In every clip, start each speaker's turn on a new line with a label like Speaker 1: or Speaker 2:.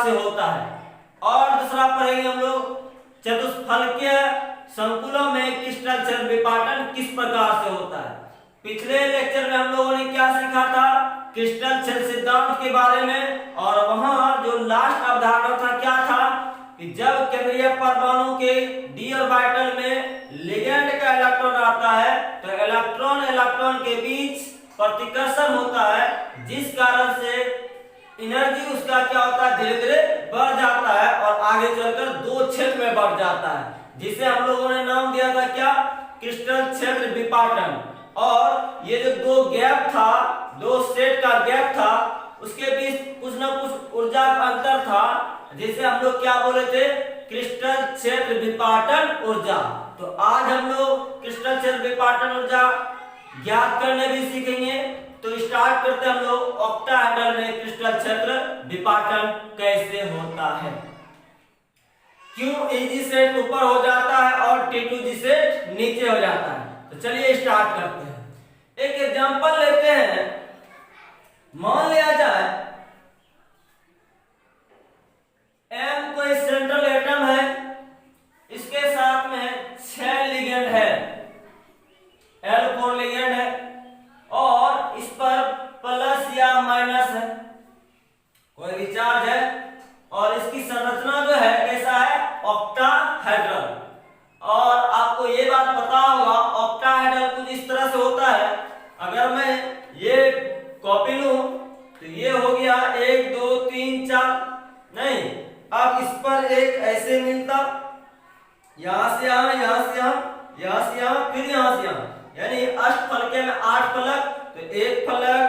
Speaker 1: से होता है। और दूसरा पढ़ेंगे हम लोग चतुष्फलकीय संकुलों में क्रिस्टल क्षेत्र विपाटन किस प्रकार से होता है। पिछले लेक्चर में हम लोगों ने क्या सीखा था, क्रिस्टल क्षेत्र सिद्धांत के बारे में, और वहां जो लास्ट अवधारणा था क्या था कि जब केंद्रीय परमाणु के डी ऑर्बिटल में लिगेंड का इलेक्ट्रॉन आता है तो इलेक्ट्रॉन इलेक्ट्रॉन के बीच प्रतिकर्षण होता है, जिस कारण से एनर्जी उसका क्या होता है, धीरे धीरे बढ़ जाता है और आगे चलकर दो क्षेत्र में बढ़ जाता है, जिसे हम लोगों ने नाम दिया था क्या, क्रिस्टल क्षेत्र विपाटन। और ये जो दो गैप था, दो स्टेट का गैप था, उसके बीच कुछ ना कुछ ऊर्जा का अंतर था, जिसे हम लोग क्या बोले थे, क्रिस्टल क्षेत्र विपाटन ऊर्जा। तो आज हम लोग क्रिस्टल क्षेत्र विपाटन ऊर्जा ज्ञात करने भी सीखेंगे। तो स्टार्ट करते हैं हम लोग ऑक्टाहेड्रल में क्रिस्टल क्षेत्र विपाटन कैसे होता है, क्यों ईजी सेट ऊपर हो जाता है और T2G सेट नीचे हो जाता है। तो चलिए स्टार्ट करते हैं। एक एग्जांपल लेते हैं। मान लिया जाए M कोई सेंट्रल एटम है, इसके साथ में 6 लिगेंड है, L4 लिगेंड है और इस पर प्लस या माइनस है, कोई भी चार्ज है, और इसकी संरचना जो है कैसा है, ऑक्टाहेड्रल। और आपको ये बात पता होगा ऑक्टाहेड्रल कुछ इस तरह से होता है। अगर मैं ये कॉपी लूं तो ये हो गया 1 2 3 4, नहीं, अब इस पर एक ऐसे मिलता, यहां से यहां, यहां से यहां, यहां से यहां, फिर यहां से यहां, यानी अष्टफलके में 8 फलक, तो 1 फलक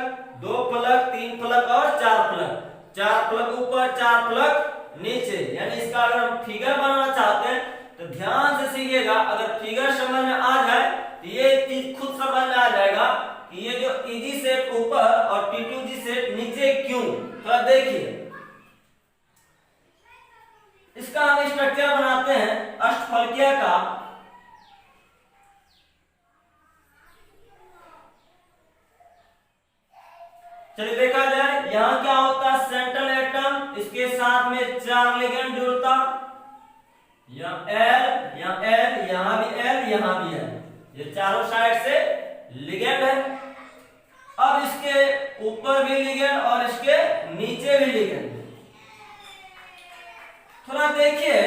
Speaker 1: 2 फलक 3 फलक और 4 फलक, 4 फलक ऊपर 4 फलक नीचे। यानी इसका अगर हम फिगर बनाना चाहते हैं तो ध्यान से सीखिएगा, अगर फिगर समझ में आ जाए तो ये चीज खुद समझ में आ जाएगा कि ये जो ईजी सेट ऊपर और T2G सेट नीचे क्यों। थोड़ा देखिए, इसका हम स्ट्रक्चर बनाते हैं अष्टफलकीय का। चलिए देखा जाए, यहां क्या होता है, सेंट्रल एटम, इसके साथ में 4 लिगेंड जुड़ता, यहाँ L, यहाँ L, यहाँ भी L, यहाँ भी L, ये चारों साइड से लिगेंड है। अब इसके ऊपर भी लिगेंड और इसके नीचे भी लिगेंड। थोड़ा देखिए,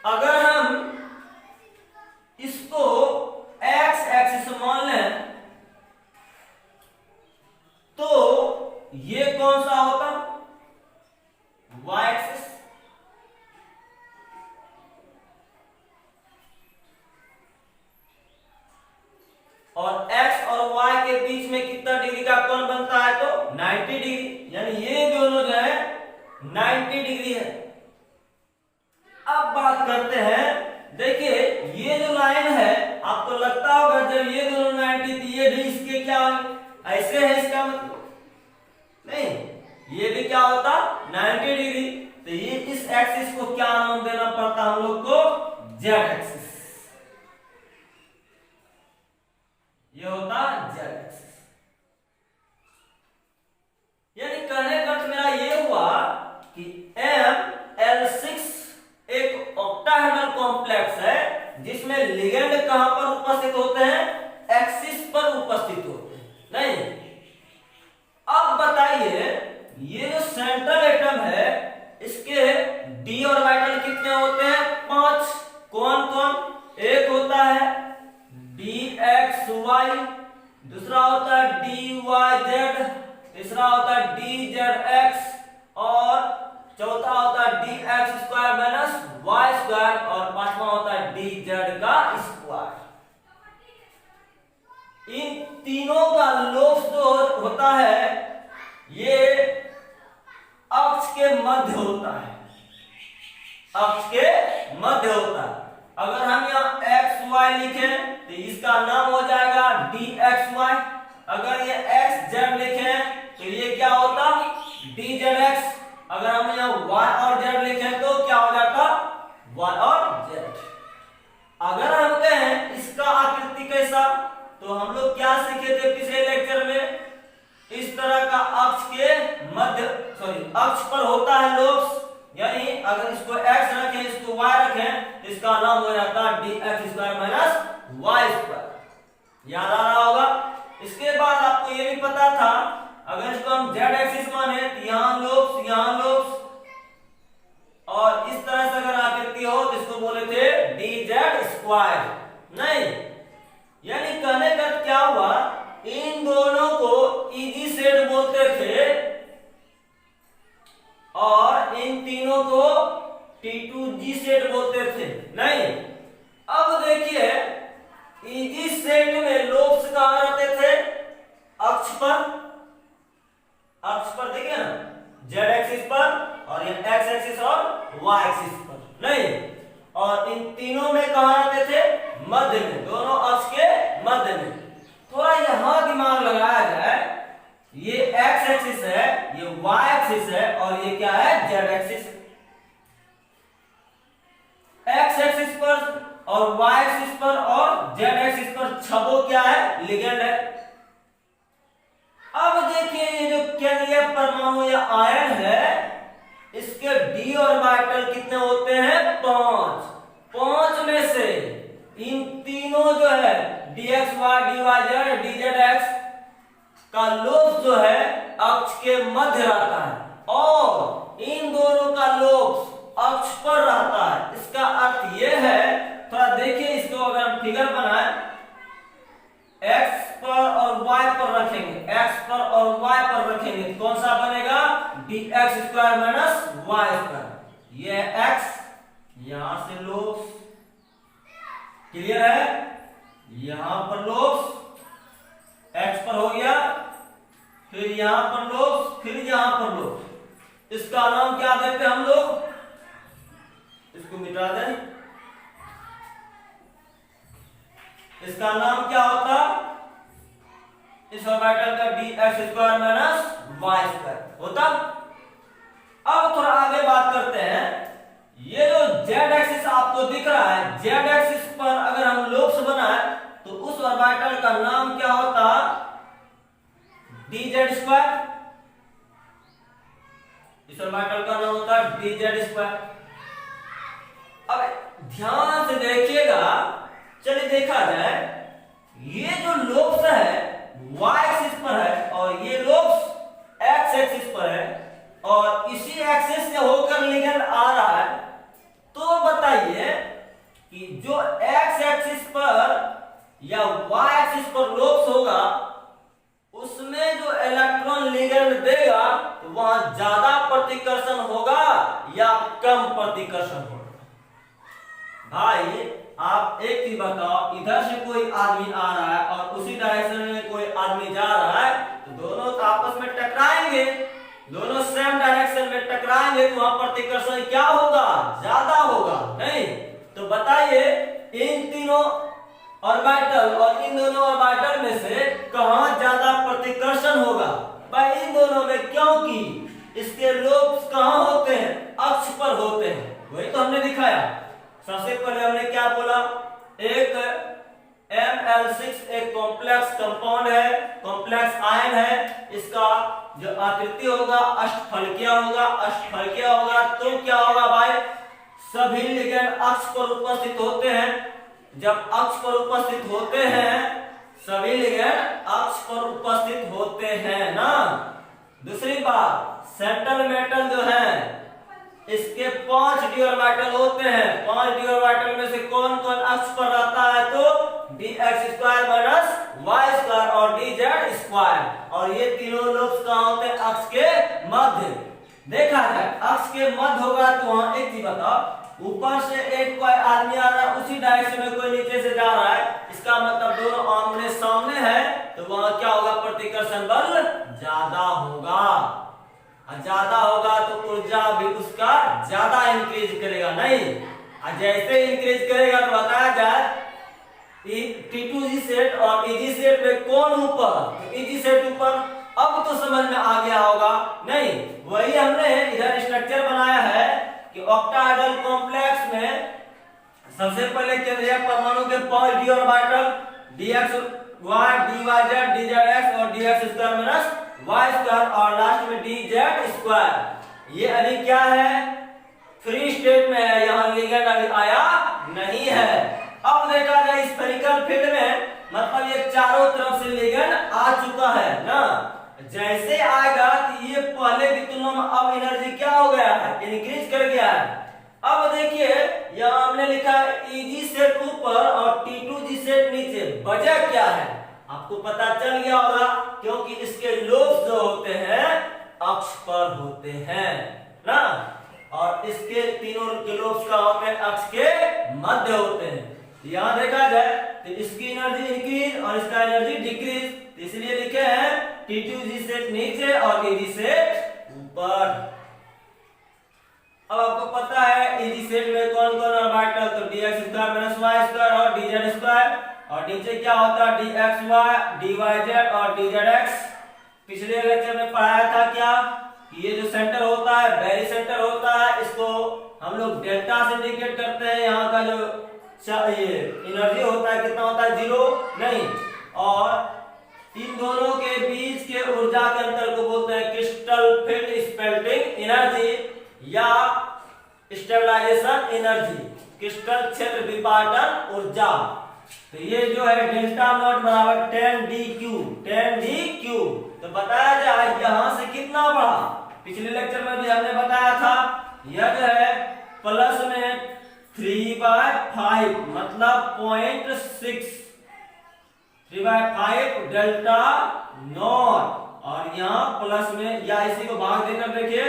Speaker 1: अगर हम इसको एक्स एक्सिस मान लें तो ये कौन सा होता, वाई एक्सिस। और x और y के बीच में कितना डिग्री का कोण बनता है, तो 90 डिग्री, यानी ये दोनों जो है 90 डिग्री है। अब बात करते हैं, देखिए ये जो लाइन है, आपको लगता होगा जब ये दोनों 90 थी, ये भी इसके क्या ऐसे है, इसका मतलब नहीं, ये भी क्या होता 90 डिग्री। तो ये इस एक्सिस को क्या नाम देना पड़ता हम लोग को, जेड एक्सिस, ये होता जेड एक्सिस। यानी कहने का अर्थ मेरा ये हुआ कि ML6 एक ऑक्टाहेड्रल कॉम्प्लेक्स है, जिसमें लिगेंड कहां पर उपस्थित होते हैं, एक्सिस पर उपस्थित होते हैं, नहीं। अब बताइए, ये जो सेंट्रल एटम है, इसके डी ऑर्बिटल कितने होते हैं, 5। कौन कौन, एक होता है dxy, दूसरा होता है dyz, तीसरा होता है dzx और चौथा होता है dx square minus y square और पांचवा होता है dz का स्क्वायर। इन तीनों का लोब्स जो होता है ये अक्ष के मध्य होता है, अक्ष के मध्य होता है। अगर हम यहाँ एक्स वाई लिखें तो इसका नाम हो जाएगा dxy। अगर ये एक्स जेड लिखें तो ये क्या होता dzx। अगर हम यहाँ y और z लिखें तो क्या हो जाता y और z। अगर हम कहें इसका आकृति कैसा, तो हम लोग क्या सीखे थे पिछले लेक्चर में मध्य अक्ष पर होता है लोब्स, यानी अगर इसको x रखें इसको y रखें तो इसका नाम हो जाता है dx square minus y square. याद आ रहा होगा। इसके बाद आपको ये भी पता था अगर इसको हम z एक्सिस माने तो यहाँ लोब्स और इस तरह से अगर आकृति हो तो इसको बोले थे dz स्क्वायर। नहीं, यानी कहने का क्या हुआ, इन दोनों को इजी सेट बोलते थे और इन तीनों को T2G सेट बोलते थे। नहीं, अब देखिए इजी सेट में लोब्स कहां रहते थे, अक्ष पर देखिए ना, z एक्सिस पर और ये x एक्सिस और y एक्सिस पर। नहीं, और इन तीनों में कहां रहते थे, मध्य में, दोनों अक्ष के मध्य में। थोड़ा यहां दिमाग लगाया जाए, ये x एक्सिस है, ये y एक्सिस है और ये क्या है, z एक्सिस। x एक्सिस पर और y एक्सिस पर और z एक्सिस पर छबो क्या है, लिगेंड है। अब देखिए ये जो केंद्रीय परमाणु या आयन है, इसके d ऑर्बिटल कितने होते हैं, 5 में से इन तीनों जो है dxy dyz dzx का लोब्स जो है अक्ष के मध्य रहता है और इन दोनों का लोब्स अक्ष पर रहता है। इसका अर्थ यह है, थोड़ा देखिए इसको, अगर हम फिगर बनाए x पर और y पर रखेंगे, x पर और y पर रखेंगे तो कौन सा बनेगा, dx square minus y square. ये x, यहां से लोब्स क्लियर है, यहां पर लोब्स x पर हो गया, फिर यहां पर लोब्स, फिर यहां पर लोब्स। इसका नाम क्या देते हैं हम लोग, इसको मिटा दें, इसका नाम क्या होता, इस ऑर्बिटल का dx square minus y square होता। अब थोड़ा आगे बात करते हैं, ये जो z एक्सिस आपको दिख रहा है, z एक्सिस पर अगर हम लोब्स बनाए तो उस ऑर्बिटल का नाम क्या होता, dz स्क्वायर। इस ऑर्बिटल का नाम होता है dz स्क्वायर। अब ध्यान से देखिएगा, चलिए देखा जाए, ये जो लोब्स है y एक्सिस पर है और ये लोब्स x एक्सिस पर है और इसी एक्सिस से होकर लिगेंड आ रहा है। तो बताइए कि जो x एक्सिस पर या y एक्सिस पर लोब्स होगा उसमें जो इलेक्ट्रॉन लिगेंड देगा तो वहां ज्यादा प्रतिकर्षण होगा या कम प्रतिकर्षण होगा। भाई आप एक चीज बताओ, इधर से कोई आदमी आ रहा है और उसी डायरेक्शन में कोई आदमी जा रहा है तो दोनों तो आपस में टकराएंगे, दोनों सेम डायरेक्शन में टकराएंगे तो वहां प्रतिकर्षण क्या होगा, ज्यादा होगा। नहीं तो बताइए इन तीनों ऑर्बिटल और इन दोनों ऑर्बिटल में से कहां ज्यादा प्रतिकर्षण होगा, भाई इन दोनों में, क्योंकि इसके लोब्स कहां होते हैं, अक्ष पर होते हैं। वही तो हमने दिखाया। सबसे पहले हमने क्या बोला, एक Ml6 एक कॉम्प्लेक्स कंपाउंड है, कॉम्प्लेक्स आयन है, इसका जो आकृति होगा अष्टफलकीय होगा। तो क्या होगा भाई, सभी लिगेंड अक्ष पर उपस्थित होते हैं। जब अक्ष पर उपस्थित होते हैं, सभी लिगेंड अक्ष पर उपस्थित होते हैं ना। दूसरी बात, सेंट्रल मेटल जो है इसके 5 d ऑर्बिटल होते हैं। 5 d ऑर्बिटल में से कौन कौन अक्ष पर रहता है, तो dx square minus y square और dz स्क्वायर। और ये तीनों लोब्स कहां होते हैं, अक्ष के मध्य। देखा जाए अक्ष के मध्य होगा तो वहां एक चीज बताओ, ऊपर से एक कोई आदमी आ रहा है, उसी डायरेक्शन में कोई नीचे से जा रहा है, इसका मतलब दोनों आमने सामने है, तो वहां क्या होगा, प्रतिकर्षण बल ज्यादा होगा। ज्यादा होगा तो ऊर्जा भी उसका ज्यादा इंक्रीज करेगा। नहीं, जैसे इंक्रीज करेगा तो बताया जाए T2G सेट और EG सेट में कौन ऊपर, तो EG सेट ऊपर। अब तो समझ में आ गया होगा। नहीं, वही हमने इधर स्ट्रक्चर बनाया है कि ऑक्टाहेड्रल कॉम्प्लेक्स में सबसे पहले केंद्रीय परमाणु के 5 d orbital dxy dyz dzx और dx square minus y square और लास्ट में डी जेड स्क्वायर। ये अभी क्या है, फ्री स्टेट में है, यहाँ लिगेंड अभी आया नहीं है। अब देखा जाए स्फेरिकल फील्ड में, मतलब ये चारों तरफ से लिगेंड आ चुका है ना। जैसे आएगा तो ये पहले की तुलना में अब एनर्जी क्या हो गया है, इंक्रीज कर गया है। अब देखिए यहाँ हमने लिखा है Eg सेट ऊपर और T2G सेट नीचे। वजह क्या है आपको पता चल गया होगा, क्योंकि इसके लोब्स जो होते हैं अक्ष पर होते हैं ना, और इसके तीनों के लोब्स का होते हैं अक्ष के मध्य होते हैं। यहाँ देखा जाए तो इसकी एनर्जी इंक्रीज और इसका एनर्जी डिक्रीज, इसलिए लिखे हैं T2G सेट नीचे और Eg सेट ऊपर। अब आपको पता है Eg सेट में कौन कौन ऑर्बिटल, तो dx square minus y square और dz स्क्वायर, और नीचे क्या होता है dxy dyz और dzx। पिछले लेक्चर में पढ़ाया था क्या कि ये जो सेंटर होता है बेरी सेंटर होता है, इसको हम लोग डेल्टा से इंडिकेट करते हैं। यहाँ का जो ये एनर्जी होता है कितना होता है, 0 नहीं, और इन दोनों के बीच के ऊर्जा के अंतर को बोलते हैं क्रिस्टल फील्ड स्पेल्टिंग एनर्जी या स्टेबलाइजेशन एनर्जी, क्रिस्टल क्षेत्र विपाटन ऊर्जा। तो ये जो है डेल्टा नॉट बराबर 10 डी क्यू। तो बताया जाए यहां से कितना बढ़ा, पिछले लेक्चर में भी हमने बताया था, यह जो है प्लस में 3/5 मतलब 0.6, 3/5 डेल्टा नॉट, और यहाँ प्लस में या इसी को भाग देकर देखिए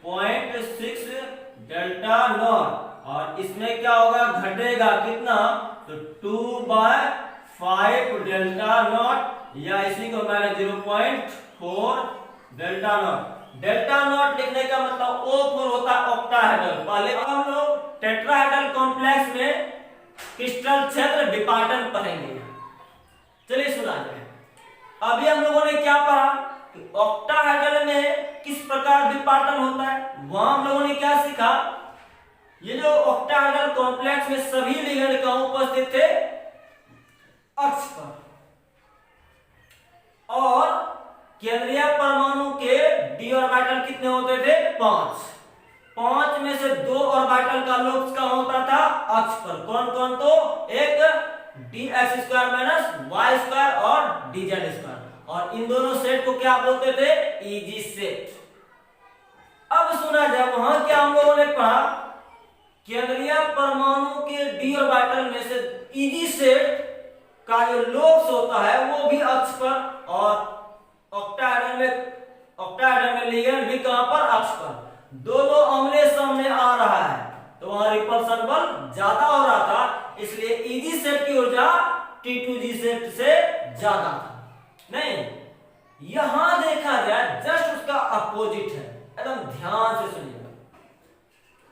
Speaker 1: 0.6 डेल्टा नॉट, और इसमें क्या होगा घटेगा कितना, तो 2/5 डेल्टा नॉट, या इसी को मैंने 0.4 डेल्टा नॉट। डेल्टा नॉट लिखने का मतलब O4 होता है ऑक्टाहेड्रल। पहले हम लोग टेट्राहेड्रल कॉम्प्लेक्स में क्रिस्टल क्षेत्र विपाटन पढ़ेंगे। चलिए सुना जाए। अभी हम लोगों ने क्या पढ़ा कि ऑक्टाहेड्रल में किस प्रकार विपाटन होता है, वहां हम लोगों ने क्या सीखा, ये जो ऑक्टाहेड्रल कॉम्प्लेक्स में सभी लिगेंड कहां उपस्थित थे, अक्ष पर, और केंद्रीय परमाणु के डी ऑर्बिटल कितने होते थे, 5 में से 2 ऑर्बिटल का लोब्स का होता था अक्ष पर। कौन कौन, तो एक dx square minus y square और dz स्क्वायर, और इन दोनों सेट को क्या बोलते थे, Eg सेट। अब सुना जाए वहां क्या हम लोगों ने पढ़ा, केंद्रीय परमाणु के डी ऑर्बिटल में से Eg सेट का जो लोब्स होता है वो भी अक्ष पर, और ऑक्टाहेड्रल में लिगेंड भी कहां पर, अक्ष पर। दोनों आमने सामने आ रहा है तो वहां रिपल्सन बल ज्यादा हो रहा था, इसलिए Eg सेट की ऊर्जा T2G सेट से ज्यादा था। नहीं, यहां देखा जाए जस्ट उसका अपोजिट है, एकदम ध्यान से सुनिएगा।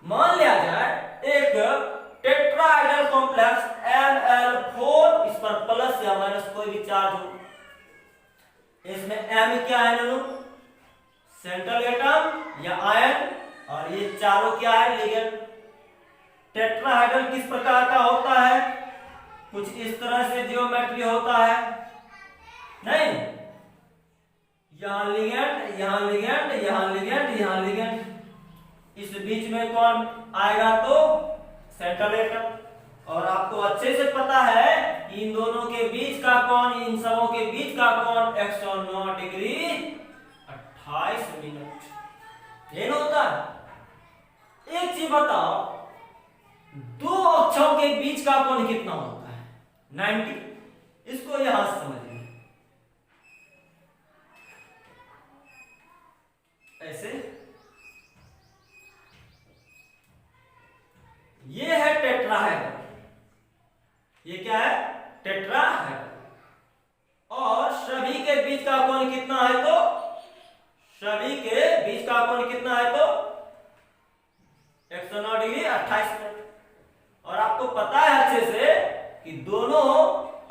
Speaker 1: मान लिया जाए एक टेट्राहेड्रल कॉम्प्लेक्स Ml4, इस पर प्लस या माइनस कोई भी चार्ज हो, इसमें M क्या है ननु, सेंट्रल एटम या आयन, और ये चारों क्या है, लिगेंड। टेट्राहेड्रल किस प्रकार का होता है, कुछ इस तरह से ज्योमेट्री होता है, नहीं, यहां लिगेंड, यहां लिगेंड, यहां लिगेंड, यहां लिगेंड, इस बीच में कौन आएगा, तो सेंट्रल एटम। और आपको अच्छे से पता है कि इन दोनों के बीच का कौन, इन सबों के बीच का कौन, 109 डिग्री 28 मिनट ये होता है। एक चीज बताओ, दो अक्षों के बीच का कोण कितना होता है, 90। इसको यहां समझिए, ऐसे ये है टेट्राहेड्रल, ये क्या है, टेट्राहेड्रल, और सभी के बीच का कोण कितना है, तो सभी के बीच का कोण कितना है, तो 109 डिग्री 28 मिनट। और आपको पता है अच्छे से कि दोनों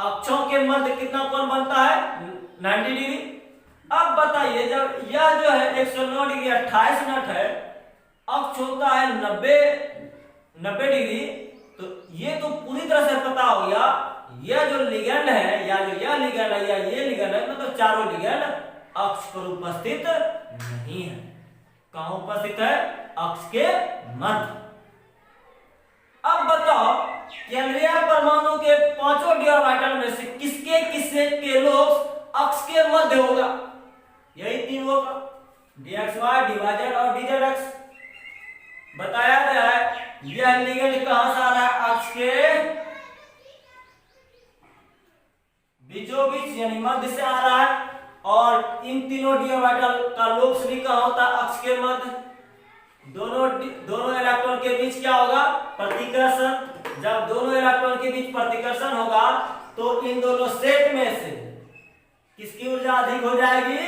Speaker 1: अक्षों के मध्य कितना कोण बनता है, 90 डिग्री। अब बताइए, जब यह जो है 109 डिग्री 28 मिनट है, अक्ष होता है 90 डिग्री, तो ये तो पूरी तरह से पता हो गया, यह जो लिगेंड है, या जो यह लिगेंड है, या ये लिगेंड है, मतलब चारों लिगेंड अक्ष पर उपस्थित नहीं है। कहां उपस्थित है? अक्ष के मध्य। अब बताओ केंद्रीय परमाणु के पांचों डी ऑर्बिटल में से किसके किससे के लोब्स अक्ष के मध्य होगा? यही तीन होगा, dxy, dz और dzx। बताया गया है यह लिगेंड कहां से आ रहा है? अक्ष के बीचों बीच यानी मध्य से आ रहा है। और इन तीनों डी ऑर्बिटल का लोब्स भी कहां होता है? अक्ष के मध्य। दोनों इलेक्ट्रॉन के बीच क्या होगा? प्रतिकर्षण। जब दोनों इलेक्ट्रॉन के बीच प्रतिकर्षण होगा तो इन दोनों सेट में से किसकी ऊर्जा अधिक हो जाएगी?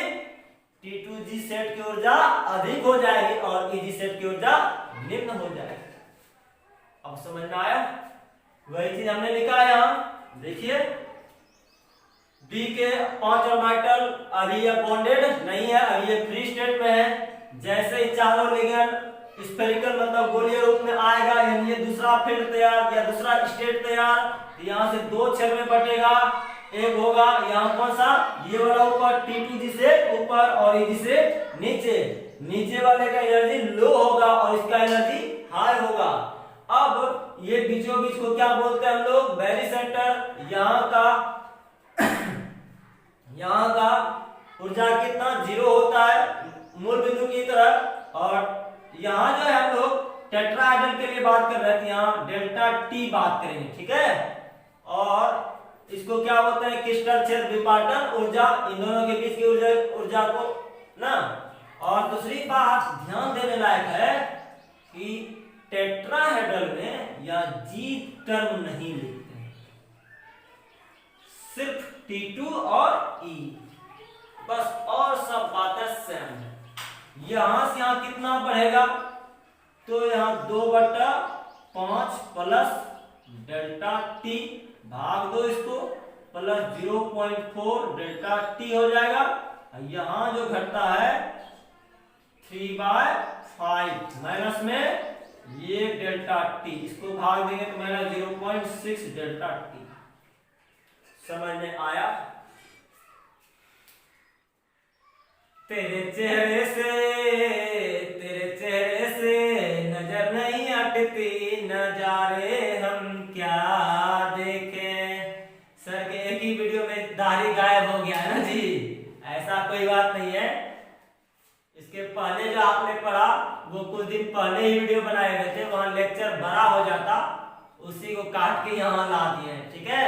Speaker 1: T2G सेट की ऊर्जा अधिक हो जाएगी और EG सेट की ऊर्जा निम्न हो जाएगी। अब समझ में आया? वही चीज हमने लिखा है यहां, देखिए B के 5 ऑर्बिटल अभी ये बॉन्डेड नहीं है, अभी ये फ्री स्टेट में है। जैसे ही चारों लिगेंड स्फेरिकल मतलब गोलीय रूप में आएगा, यानी ये दूसरा फील्ड तैयार या दूसरा स्टेट तैयार, तो यहाँ से दो क्षेत्र में बटेगा। एक होगा यहाँ कौन सा? ये वाला ऊपर T2G से ऊपर और EG से नीचे। नीचे वाले का एनर्जी लो होगा और इसका एनर्जी हाई होगा। अब ये बीचों बीच को क्या बोलते हैं हम लोग? बैरी सेंटर। यहाँ का ऊर्जा कितना? 0 होता है मूल बिंदु की तरफ। और यहाँ जो है हम लोग टेट्राहेड्रल के लिए बात कर रहे थे, यहाँ डेल्टा टी बात करेंगे, ठीक है। और इसको क्या बोलते हैं? क्रिस्टल क्षेत्र विपाटन ऊर्जा, इन दोनों के बीच की ऊर्जा को ना। और दूसरी बात ध्यान देने लायक है कि टेट्राहेड्रल में या जी टर्म नहीं लिखते हैं, सिर्फ T2 और E बस, और सब बातें सेम है। यहां से यहां कितना बढ़ेगा? तो यहां 2/5 प्लस डेल्टा टी भाग दो इसको, प्लस 0.4 डेल्टा टी हो जाएगा। यहां जो घटता है 3/5 माइनस में ये डेल्टा टी, इसको भाग देंगे तो माइनस 0.6 डेल्टा टी। समझ में आया? तेरे चेहरे से नजर नहीं हटती, नजारे हम क्या देखें। सर के एक ही वीडियो में दाढ़ी गायब हो गया है ना जी, ऐसा कोई बात नहीं है। इसके पहले जो आपने पढ़ा वो कुछ दिन पहले ही वीडियो बनाए गए थे, वहां लेक्चर बड़ा हो जाता, उसी को काट के यहाँ ला दिए हैं, ठीक है।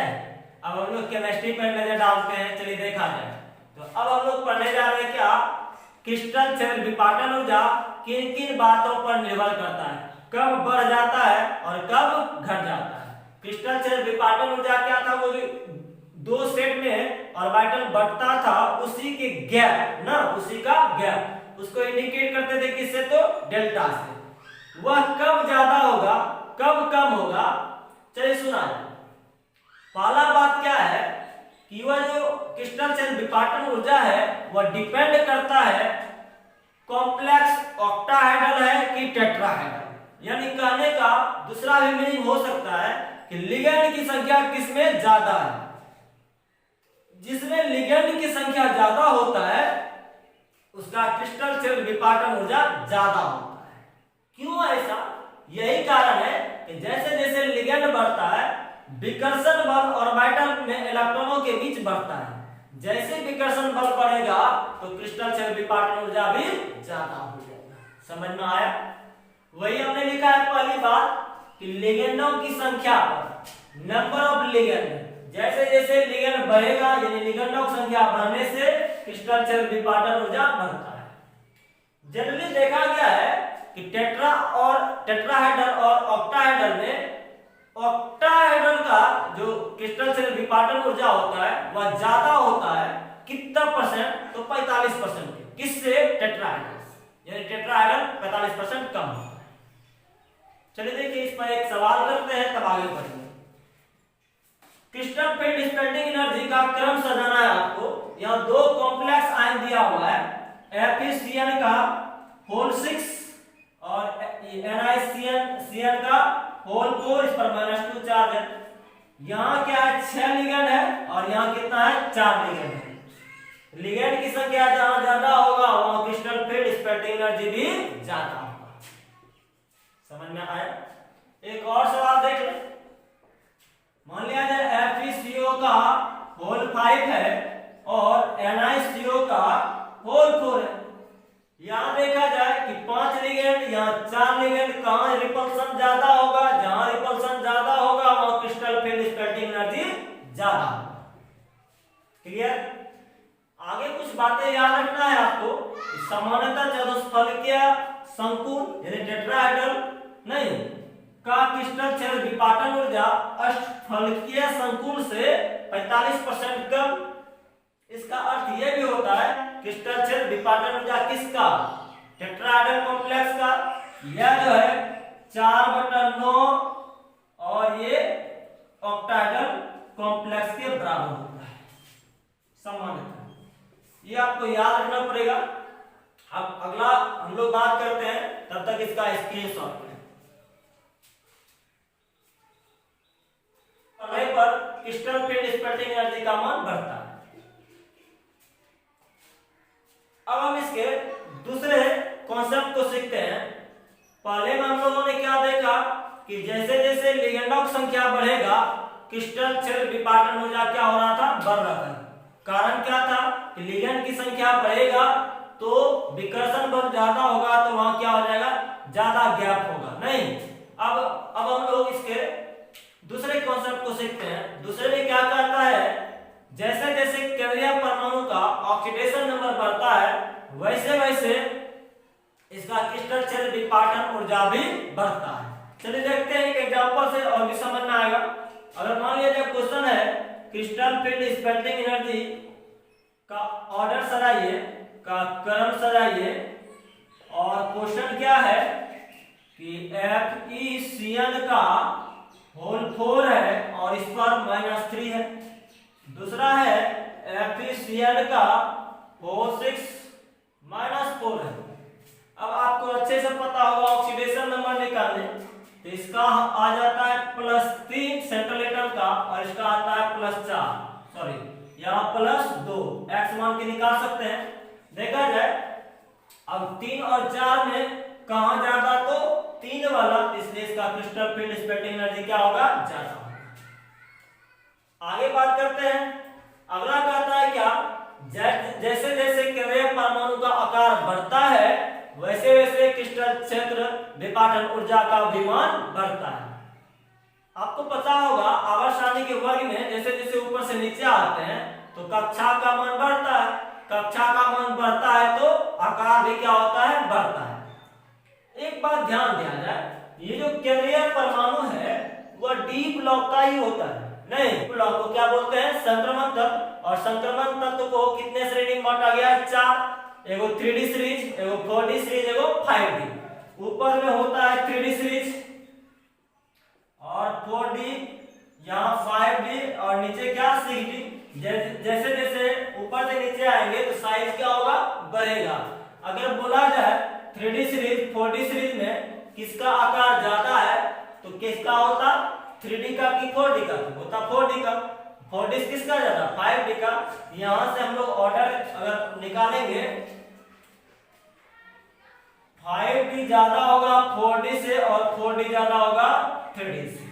Speaker 1: अब हम लोग केमिस्ट्री पर नजर डालते हैं, चलिए देखा जाए। तो अब हम लोग पढ़ने जा रहे हैं क्या? क्रिस्टल क्षेत्र विपाटन ऊर्जा किन किन बातों पर निर्भर करता है, कब बढ़ जाता है और कब घट जाता है। क्रिस्टल क्षेत्र विपाटन ऊर्जा क्या था? वो जो दो सेट में ऑर्बिटल बढ़ता था उसी के गैप ना, उसी का गैप, उसको इंडिकेट करते थे किससे? तो डेल्टा से। वह कब ज्यादा होगा कब कम होगा? चलिए सुना। पहला बात क्या है कि वह जो क्रिस्टल क्षेत्र विपाटन ऊर्जा है वह डिपेंड करता है कॉम्प्लेक्स ऑक्टाहेड्रल है कि टेट्राहेड्रल। यानी कहने का दूसरा भी मीनिंग हो सकता है कि लिगेंड की संख्या किसमें ज्यादा है। जिसमें लिगेंड की संख्या ज्यादा होता है उसका क्रिस्टल क्षेत्र विपाटन ऊर्जा ज्यादा होता है। क्यों ऐसा? यही कारण है कि जैसे जैसे लिगेंड बढ़ता है विकर्षण बल ऑर्बिटल में इलेक्ट्रॉनों के बीच बढ़ता है। जैसे विकर्षण बल बढ़ेगा तो क्रिस्टल क्षेत्र विपाटन ऊर्जा भी ज्यादा हो जाएगा। समझ में आया? वही हमने लिखा है पहली बात कि लिगेंडों की संख्या पर, नंबर ऑफ लिगेंड, जैसे जैसे लिगेंड बढ़ेगा यानी लिगेंडों की संख्या बढ़ने से क्रिस्टल क्षेत्र विपाटन ऊर्जा बढ़ता है। जनरली देखा गया है कि टेट्राहेड्रल और ऑक्टाहेड्रल में ऑक्टाहेड्रल का जो क्रिस्टल क्षेत्र विपाटन ऊर्जा होता है वह ज्यादा होता है। कितना परसेंट? तो 45%। किससे? टेट्राहेड्रल से। यानी टेट्राहेड्रल 45% कम होता है। चलिए देखिए इस पर एक सवाल करते हैं तब आगे बढ़ेंगे। क्रिस्टल फील्ड स्पेल्डिंग एनर्जी का क्रम सजाना है आपको। यहाँ दो कॉम्प्लेक्स आयन दिया हुआ है, FeCN का होल 6 और NiCN का होल 4, इस पर -2 चार्ज है। यहाँ क्या है? 6 लिगेंड है और यहाँ कितना है? 4 लिगेंड है। लिगेंड की संख्या जहां ज्यादा होगा वहां क्रिस्टल फील्ड स्पेक्टिंग एनर्जी भी ज्यादा होगा। समझ में आया? एक और सवाल देख ले। मान लिया जाए FeCO का होल 5 है और NiCO का होल 4 है। यहां देखा जाए कि 5 लिगेंड, यहां 4 लिगेंड, कहां रिपल्सन ज्यादा होगा? जहां रिपल्सन ज्यादा होगा वहां क्रिस्टल फील्ड स्पेक्टिंग एनर्जी ज्यादा होगा। क्लियर? आगे कुछ बातें याद रखना है आपको। सामान्यतः चतुष्फलकीय संकुल यानी टेट्राहेड्रल नहीं का क्रिस्टल छेद विपाटन ऊर्जा अष्टफलकीय संकुल से 45% कम। इसका अर्थ यह भी होता है क्रिस्टल छेद विपाटन ऊर्जा किसका? टेट्राहेड्रल कॉम्प्लेक्स का। यह जो है 4/9 और ये ऑक्टाहेड्रल कॉम्प्लेक्स के बराबर होता है सामान्यतः। ये आपको याद रखना पड़ेगा। अब अगला हम लोग बात करते हैं, तब तक इसका स्क्रीनशॉट लें। समय पर क्रिस्टल फील्ड स्पेक्टिंग एनर्जी का मान बढ़ता है। अब हम इसके दूसरे कॉन्सेप्ट को सीखते हैं। पहले में हम लोगों ने क्या देखा कि जैसे जैसे लिगेंडों की संख्या बढ़ेगा क्रिस्टल छेद विपाटन ऊर्जा क्या हो रहा था? बढ़ रहा था। कारण क्या था कि लिगेंड की संख्या बढ़ेगा तो विकर्षण बल ज्यादा होगा, तो वहां क्या हो जाएगा? ज्यादा गैप होगा। नहीं, अब हम लोग इसके दूसरे कॉन्सेप्ट को सीखते हैं। दूसरे में क्या कहता है, जैसे जैसे केंद्रीय परमाणु का ऑक्सीडेशन नंबर बढ़ता है वैसे वैसे इसका क्रिस्टल छेद विपाटन ऊर्जा भी बढ़ता है। चलिए देखते हैं एक एग्जांपल से और भी समझ में आएगा। अगर मान लिया जाए क्वेश्चन है क्रिस्टल फील्ड स्पेक्टिंग एनर्जी का ऑर्डर सराइए, का क्रम सराइए, और क्वेश्चन क्या है कि FeCl का होल 4 है और इस पर -3 है। दूसरा है FeCl का होल 6 -4 है। अब आपको अच्छे से पता होगा ऑक्सीडेशन नंबर निकालने, तो इसका आ जाता है +3 सेंट्रल एटम का और इसका आता है +4, सॉरी यहाँ +2। x मान के निकाल सकते हैं। देखा जाए अब 3 और 4 में कहां ज्यादा? तो 3 वाला, इसलिए इसका क्रिस्टल फील्ड स्पेक्टिंग एनर्जी क्या होगा? ज्यादा होगा। आगे बात करते हैं। अगला कहता है क्या, जैसे जैसे केंद्रीय परमाणु का आकार बढ़ता है वैसे वैसे क्रिस्टल क्षेत्र विपाटन ऊर्जा का विमान बढ़ता है। आपको पता होगा आवर्त सारणी के वर्ग में जैसे जैसे ऊपर से नीचे आते हैं तो कक्षा का मान बढ़ता है। कक्षा का मान बढ़ता है तो आकार भी क्या होता है? बढ़ता है। एक बात ध्यान दिया जाए, ये जो केंद्रीय परमाणु है वह डी ब्लॉक का ही होता है। नहीं, ब्लॉक को क्या बोलते हैं? संक्रमण तत्व। और संक्रमण तत्व को कितने श्रेणी में बांटा गया है? 4। एगो 3D सीरीज, एगो 4D सीरीज, एगो 5D। ऊपर में होता है 3D सीरीज और 4D, यहाँ 5D और नीचे क्या? 6D। जैसे जैसे ऊपर से नीचे आएंगे तो साइज क्या होगा? बढ़ेगा। अगर बोला जाए 3D सीरीज 4D सीरीज में किसका आकार ज्यादा है तो किसका होता? 3D का कि 4D का? होता 4D का। 4D किसका ज्यादा? 5D का। यहां से हम लोग ऑर्डर अगर निकालेंगे 5D ज्यादा होगा 4D से और 4D ज्यादा होगा 3D से।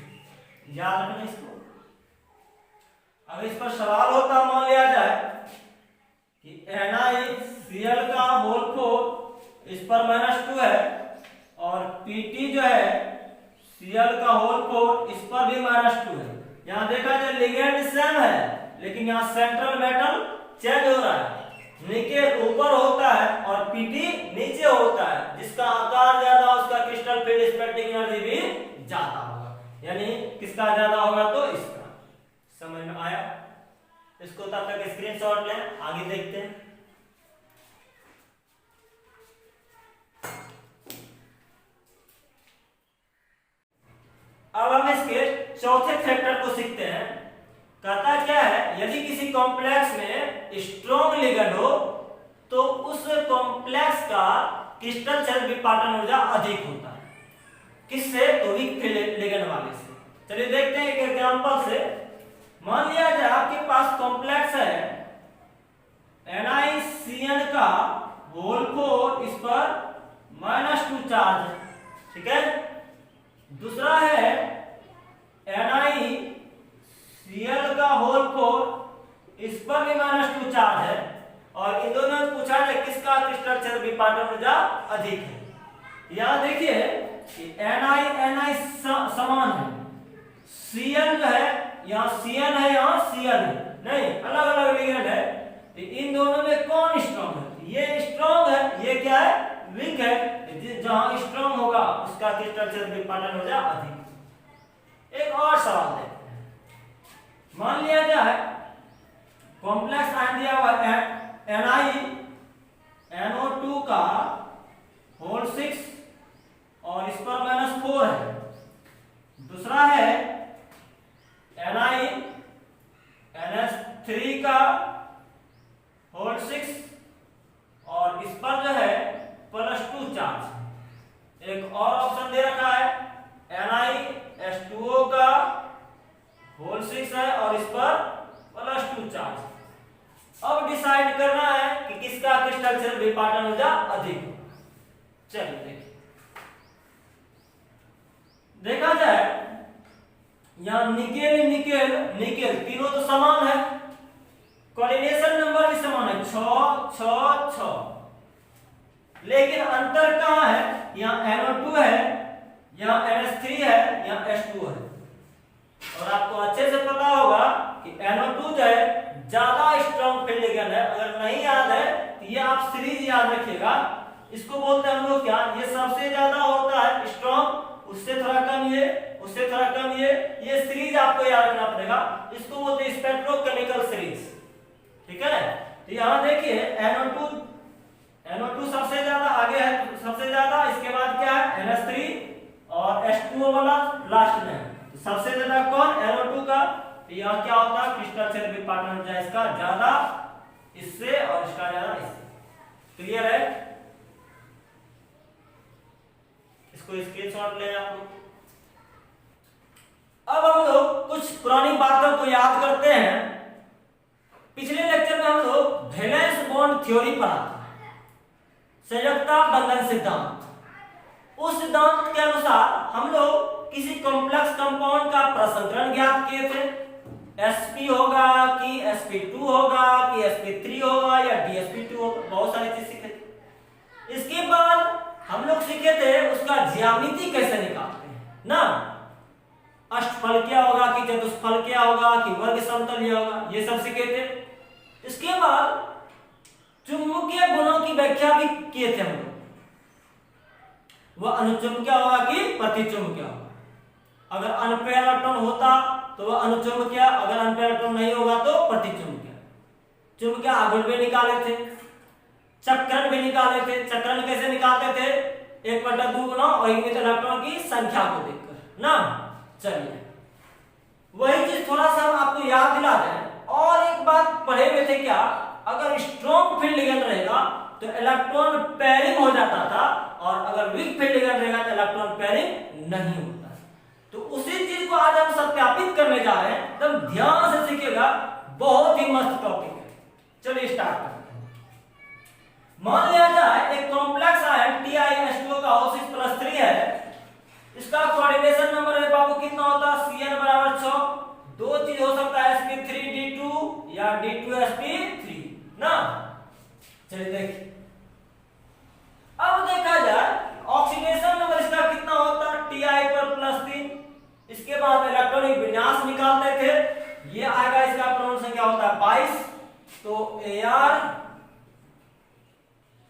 Speaker 1: याद रखना इसको। अगर इस पर सवाल होता, मान लिया जाए कि NiCl का होल 4 इस पर -2 है और Pt जो है Cl का होल 4 इस पर भी -2 है। यहाँ देखा जाए लिगेंड सेम है लेकिन यहाँ सेंट्रल मेटल चेंज हो रहा है। निकेल ऊपर होता है और Pt नीचे होता है। जिसका आकार ज्यादा उसका क्रिस्टल फील्ड स्पेक्टिंग एनर्जी भी ज्यादा होगा। यानी किसका ज्यादा होगा? तो इसका। समझ में आया? इसको तब तक स्क्रीनशॉट लें, आगे देखते हैं। अब हम इसके चौथे फैक्टर को सीखते हैं। कहता क्या है, यदि किसी कॉम्प्लेक्स में स्ट्रॉन्ग लिगेंड हो तो उस कॉम्प्लेक्स का क्रिस्टल छेद विपाटन ऊर्जा अधिक होता है। किससे? तो वीक लिगेंड वाले से। चलिए देखते हैं एक एग्जांपल से। मान लिया जाए आपके पास कॉम्प्लेक्स है ठीक है। दूसरा है NiCl का होल 4, इस पर भी -2 चार्ज है और इन दोनों में पूछा है किसका क्रिस्टल शेल विपाटन ऊर्जा अधिक है। यहां देखिए कि Ni समान है, Cl जो है यहाँ Cn है, यहाँ Cl है, नहीं अलग अलग लिगेंड है, तो इन दोनों में कौन स्ट्रॉन्ग है? ये स्ट्रॉन्ग है, ये क्या है? वीक है। जहां स्ट्रॉन्ग होगा उसका क्रिस्टल शेल विपाटन ऊर्जा अधिक। एक और सवाल देखते हैं। मान लिया जाए कॉम्प्लेक्स आयन दिया हुआ है NiNO2 का होल 6 और इस पर -4 है। दूसरा है NiNS3 का होल 6 और इस पर जो है +2 चार्ज। एक और ऑप्शन दे रखा है NiS2O का होल 6 है और इस पर +2 चार्ज। अब डिसाइड करना है कि किसका क्रिस्टल शेल विपाटन ऊर्जा अधिक हो। चलिए देखिए, देखा जाए यहां निकेल निकेल निकेल तीनों तो समान है, कोऑर्डिनेशन नंबर भी समान है 6 6 6, लेकिन अंतर कहां है? यहाँ NO2 है, यहाँ NS3 है, यहाँ H2O है। और आपको अच्छे से पता होगा कि NO2 जो है ज्यादा स्ट्रॉन्ग फील्ड लिगेंड है। अगर नहीं याद है तो ये आप सीरीज याद रखिएगा। इसको बोलते हैं हम लोग क्या? ये सबसे ज्यादा होता है स्ट्रॉन्ग, उससे थोड़ा कम ये, उससे थोड़ा कम ये सीरीज आपको याद रखना पड़ेगा। इसको बोलते हैं स्पेक्ट्रोकेमिकल सीरीज, ठीक है। तो यहाँ देखिए NO2 सबसे ज्यादा आगे है, सबसे ज्यादा, इसके बाद क्या है NS3 और H2O वाला लास्ट में है। तो सबसे ज्यादा कौन? NO2 का। तो यहाँ क्या होता है? क्रिस्टल शेल विपाटन ऊर्जा इसका ज्यादा इससे और इसका ज्यादा इससे। क्लियर है? इसको स्क्रीनशॉट ले आप लोग। अब हम लोग कुछ पुरानी बातों को याद करते हैं। पिछले लेक्चर में हम लोग वैलेंस बॉन्ड थ्योरी पढ़ा था, संयोजकता बंधन सिद्धांत। उस सिद्धांत के अनुसार हम लोग किसी कॉम्प्लेक्स कंपाउंड का प्रसंकरण ज्ञात किए थे। sp होगा कि sp2 होगा कि sp3 होगा या dsp2 होगा, बहुत सारी चीज सीखे थे। इसके बाद हम लोग सीखे थे उसका ज्यामिति कैसे निकालते हैं ना, अष्टफल क्या होगा कि चतुष्फल क्या होगा कि वर्ग समतल होगा, ये सब सीखे थे। इसके बाद चुंबकीय गुणों की व्याख्या भी किए थे हम लोग, वह अनुचुंबकीय होगा कि प्रतिचुंबकीय होगा। अगर अनपेयर इलेक्ट्रॉन होता तो वह अनुचुंबकीय, अगर अनपेयर इलेक्ट्रॉन नहीं होगा तो प्रतिचुंबकीय। चुंबकीय आघूर्ण भी निकाले थे, चक्रण भी निकाले थे। चक्रण कैसे निकालते थे? 1/2 गुना और इलेक्ट्रॉन की संख्या को देखकर ना। चलिए वही चीज थोड़ा सा हम आपको याद दिला दें। और एक बात पढ़े हुए थे क्या, अगर स्ट्रॉन्ग फील्ड लिगेंड रहेगा तो इलेक्ट्रॉन पेयरिंग हो जाता था, और अगर वीक फील्ड लिगेंड रहेगा तो इलेक्ट्रॉन पेयरिंग नहीं होता। तो उसी चीज को आज हम सत्यापित करने जा रहे हैं, एकदम ध्यान से सीखिएगा, बहुत ही मस्त टॉपिक है। चलिए स्टार्ट करते हैं। मान लिया जाए एक कॉम्प्लेक्स आयन TiH2O का होल 6+3 है। इसका कोऑर्डिनेशन नंबर है बाबू कितना होता है? Cn बराबर 6। दो चीज हो सकता है sp3d2 या d2sp3 ना। चलिए देखिए, अब देखा जाए ऑक्सीडेशन नंबर इसका कितना होता है? Ti पर +3। इसके बाद इलेक्ट्रॉनिक विन्यास निकालते थे, ये आएगा, इसका परमाणु संख्या होता है 22। तो Ar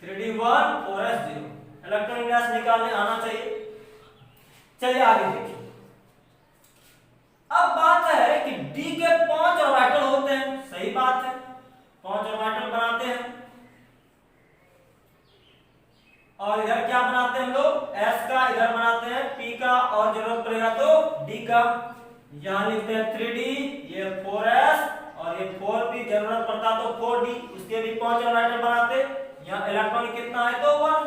Speaker 1: 3d1 4s0 इलेक्ट्रॉनिक विन्यास निकालने आना चाहिए। चलिए आगे देखिए। अब बात है कि D के 5 ऑर्बिटल होते हैं, सही बात है, 5 ऑर्बिटल बनाते हैं। और इधर क्या बनाते हैं हम लोग? S का इधर बनाते हैं, P का, और जरूरत पड़ेगा तो D का। यहां लिखते हैं 3D, ये 4s और ये 4p, जरूरत पड़ता तो 4d, उसके भी 5 ऑर्बिटल बनाते। यहाँ इलेक्ट्रॉन कितना है तो 1।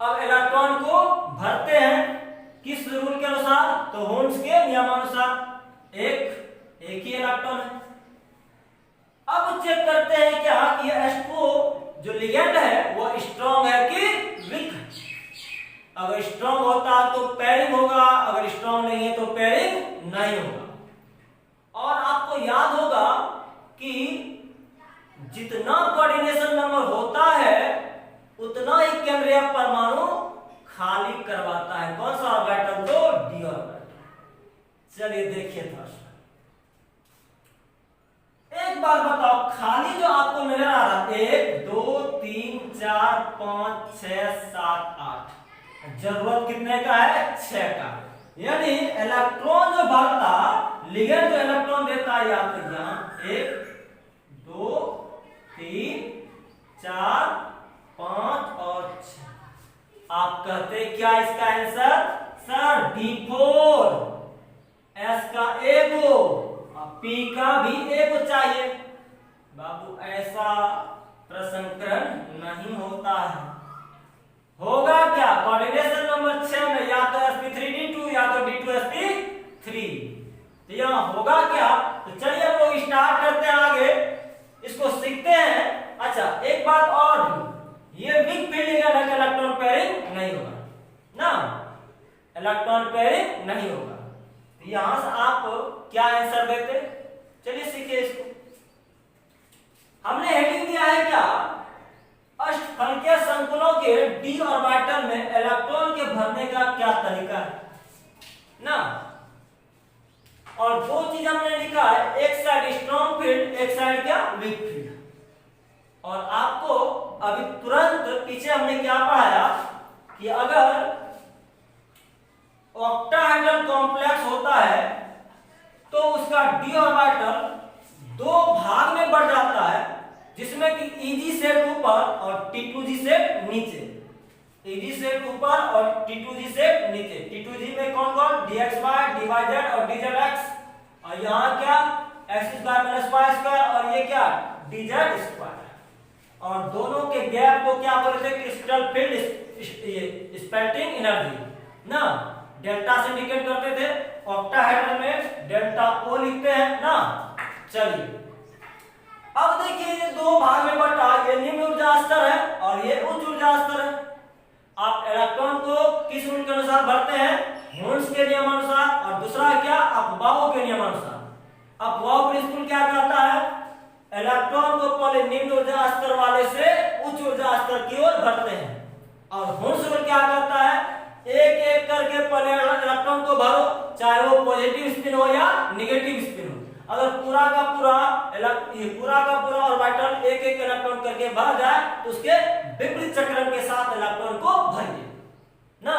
Speaker 1: अब इलेक्ट्रॉन को भरते हैं किस रूल के अनुसार? तो होल्स के नियमानुसार। एक ही इलेक्ट्रॉन है। अब चेक करते हैं क्या कि H2O जो लिगेंड है वो स्ट्रॉन्ग है कि वीक है। अगर स्ट्रॉन्ग होता तो पेयरिंग होगा, अगर स्ट्रॉन्ग नहीं है तो पेयरिंग नहीं होगा। और आपको याद होगा कि जितना कोऑर्डिनेशन नंबर होता है उतना ही केंद्रीय परमाणु खाली करवाता है। कौन सा ऑर्बिटल? तो डी ऑर्बिटल। चलिए देखिए थोड़ा सा, एक बार बताओ, खाली जो आपको नजर आ रहा है 1 2 3 4 5 6 7 8, जरूरत कितने का है? 6 का। यानी इलेक्ट्रॉन जो भरता, लिगेंड जो इलेक्ट्रॉन देता है या तो यहाँ 1 2 3 4 5 और 6। आप कहते क्या इसका आंसर? Sir D4। S का एगो और P का भी एगो चाहिए। बाबू ऐसा प्रसंकरण नहीं होता है। होगा क्या? कोऑर्डिनेशन नंबर 6 में या तो sp3d2 या तो d2sp3। तो यहाँ होगा क्या? तो चलिए हम लोग स्टार्ट करते हैं, आगे इसको सीखते हैं। अच्छा एक बात और भी, ये weak field ligand electron pairing नहीं होगा ना, इलेक्ट्रॉन पेयरिंग नहीं होगा। तो यहां से आप क्या आंसर देते? चलिए सीखिए इसको। हमने हेडिंग दिया है क्या? अष्टफलकीय संकुलों के डी ऑर्बिटल में इलेक्ट्रॉन के भरने का क्या तरीका है ना। और दो चीज हमने लिखा है, एक साइड स्ट्रॉन्ग फील्ड, एक साइड क्या? Weak field. और आपको अभी तुरंत पीछे हमने क्या पढ़ाया कि अगर ऑक्टाहेड्रल कॉम्प्लेक्स होता है तो उसका डी ऑर्बिटल दो भाग में बढ़ जाता है, जिसमें कि Eg सेट ऊपर और T2g सेट नीचे। Eg सेट ऊपर और T2g सेट नीचे। T2g में कौन कौन? dxy, dyz और dzx। और यहाँ क्या? x square plus y square और ये क्या? dz square. और दोनों के गैप को क्या बोलते थे? क्रिस्टल फील्ड स्पेल्टिंग एनर्जी ना, डेल्टा से इंडिकेट करते थे। ऑक्टाहेड्रल में डेल्टा O लिखते हैं ना। चलिए अब देखिए, ये दो भाग में बटा, ये निम्न ऊर्जा स्तर है और ये उच्च ऊर्जा स्तर है। आप इलेक्ट्रॉन को किस रूल के अनुसार भरते हैं? हॉर्न्स के नियमानुसार। और दूसरा क्या? अफबाओ के नियमानुसार। अफबाओ प्रिंसिपल क्या कहता है? इलेक्ट्रॉन को पहले निम्न ऊर्जा स्तर वाले से उच्च ऊर्जा स्तर की ओर भरते हैं। और हॉर्न्स रूल क्या कहता है? एक एक करके पहले इलेक्ट्रॉन को भरो, चाहे वो पॉजिटिव स्पिन हो या नेगेटिव स्पिन हो। अगर पूरा का पूरा ऑर्बिटल एक एक इलेक्ट्रॉन करके भर जाए तो उसके विपरीत चक्रण के साथ इलेक्ट्रॉन को भरिए ना।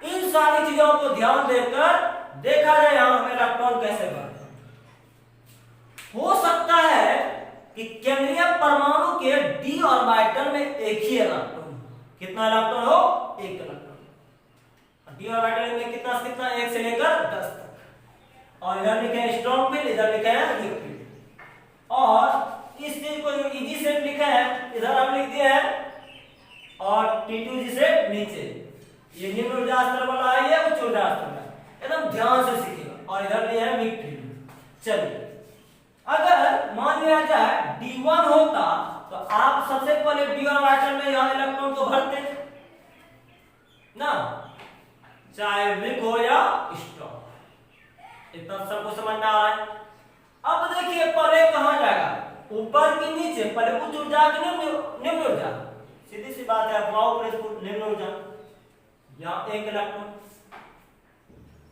Speaker 1: इन सारी चीजों को ध्यान देकर देखा जाए यहां हम इलेक्ट्रॉन कैसे भरते हैं। हो सकता है कि केंद्रीय परमाणु के डी ऑर्बिटल में एक ही इलेक्ट्रॉन। कितना इलेक्ट्रॉन हो? एक इलेक्ट्रॉन। डी ऑर्बिटल में कितना से कितना? 1 से लेकर 10 तक। और इधर लिखे हैं स्ट्रॉन्ग फील्ड, इधर लिखे हैं वीक फील्ड। और इस चीज को जो Eg सेट लिखा है इधर हम लिख दिए हैं और T2g सेट नीचे। ये निम्न ऊर्जा स्तर वाला है, ये उच्च ऊर्जा स्तर वाला है। एकदम ध्यान से सीखिएगा। और इधर लिया है वीक फील्ड। चलिए अगर मान लिया जाए D1 होता तो आप सबसे पहले डी ऑर्बिटल में यहां इलेक्ट्रॉन को भरते ना, चाहे वीक हो या स्ट्रॉन्ग। इतना सबको समझ में आ रहा है? अब देखिए पहले कहां जाएगा? ऊपर की नीचे? पहले उच्च ऊर्जा की निम्न ऊर्जा? सीधी सी बात है, अफवाओ प्रिंसिपल निम्न ऊर्जा। यहां एक इलेक्ट्रॉन।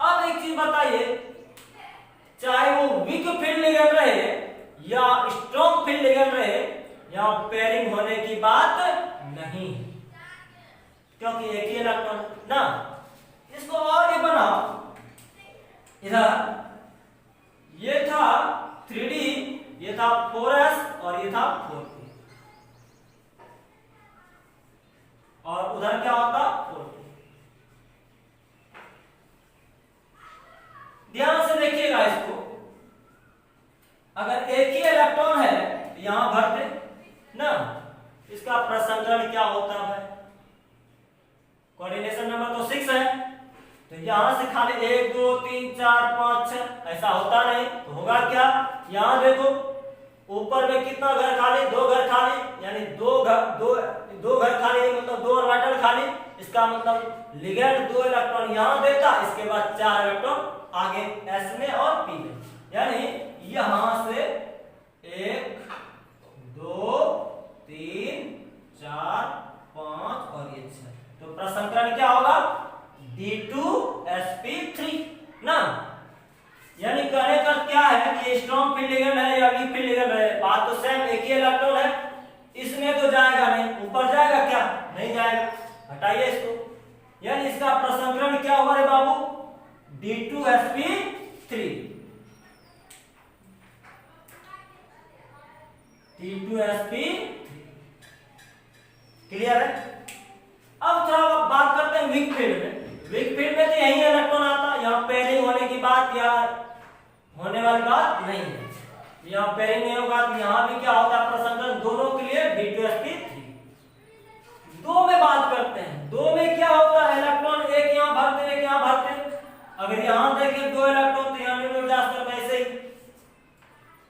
Speaker 1: अब एक चीज बताइए, चाहे वो वीक फील्ड लिगेंड रहे या स्ट्रॉन्ग फील्ड लिगेंड रहे, यहां पेयरिंग होने की बात नहीं, क्योंकि एक ही इलेक्ट्रॉन ना। इसको और भी बनाओ। इधर ये था 3D, ये था 4s और ये था 4p। और उधर क्या होता? 4p। ध्यान से देखिएगा इसको। अगर एक ही इलेक्ट्रॉन है तो यहां भरते ना, इसका प्रसंकरण क्या होता है? कोऑर्डिनेशन नंबर तो 6 है, तो यहां से खाली 1 2 3 4 5 6 ऐसा होता नहीं। तो होगा क्या? यहां देखो ऊपर में कितना घर खाली? 2 घर खाली, यानी दो घर खाली मतलब 2 ऑर्बिटल खाली। इसका मतलब लिगेंड 2 इलेक्ट्रॉन यहां देता, इसके बाद 4 इलेक्ट्रॉन आगे S में और P में, यानी यहां से 1 2 3 4 5 और ये 6, तो प्रसंकरण क्या होगा D2sp3 ना। यानी कहने का क्या है कि स्ट्रॉन्ग फील्ड लिगेंड है या वीक फील्ड लिगेंड है, बात तो सेम, एक ही इलेक्ट्रॉन है, इसमें तो जाएगा नहीं, ऊपर जाएगा क्या, नहीं जाएगा, हटाइए इसको। यानी इसका प्रसंकरण क्या होगा रे बाबू, D2sp3, D2sp3, क्लियर है। अब थोड़ा बात करते हैं वीक फील्ड में। वीक फील्ड में तो यही इलेक्ट्रॉन आता, यहाँ पेयरिंग होने की बात या होने वाली बात नहीं है, यहाँ पेयरिंग नहीं होगा, तो यहाँ भी क्या होता है प्रसंकरण दोनों के लिए D2sp3। दो में बात करते हैं, दो में क्या होता है इलेक्ट्रॉन एक यहाँ भरते एक यहाँ भरते, अगर यहाँ देखें 2 इलेक्ट्रॉन तो यहाँ न्यूट्रल ट्रांसफर वैसे ही।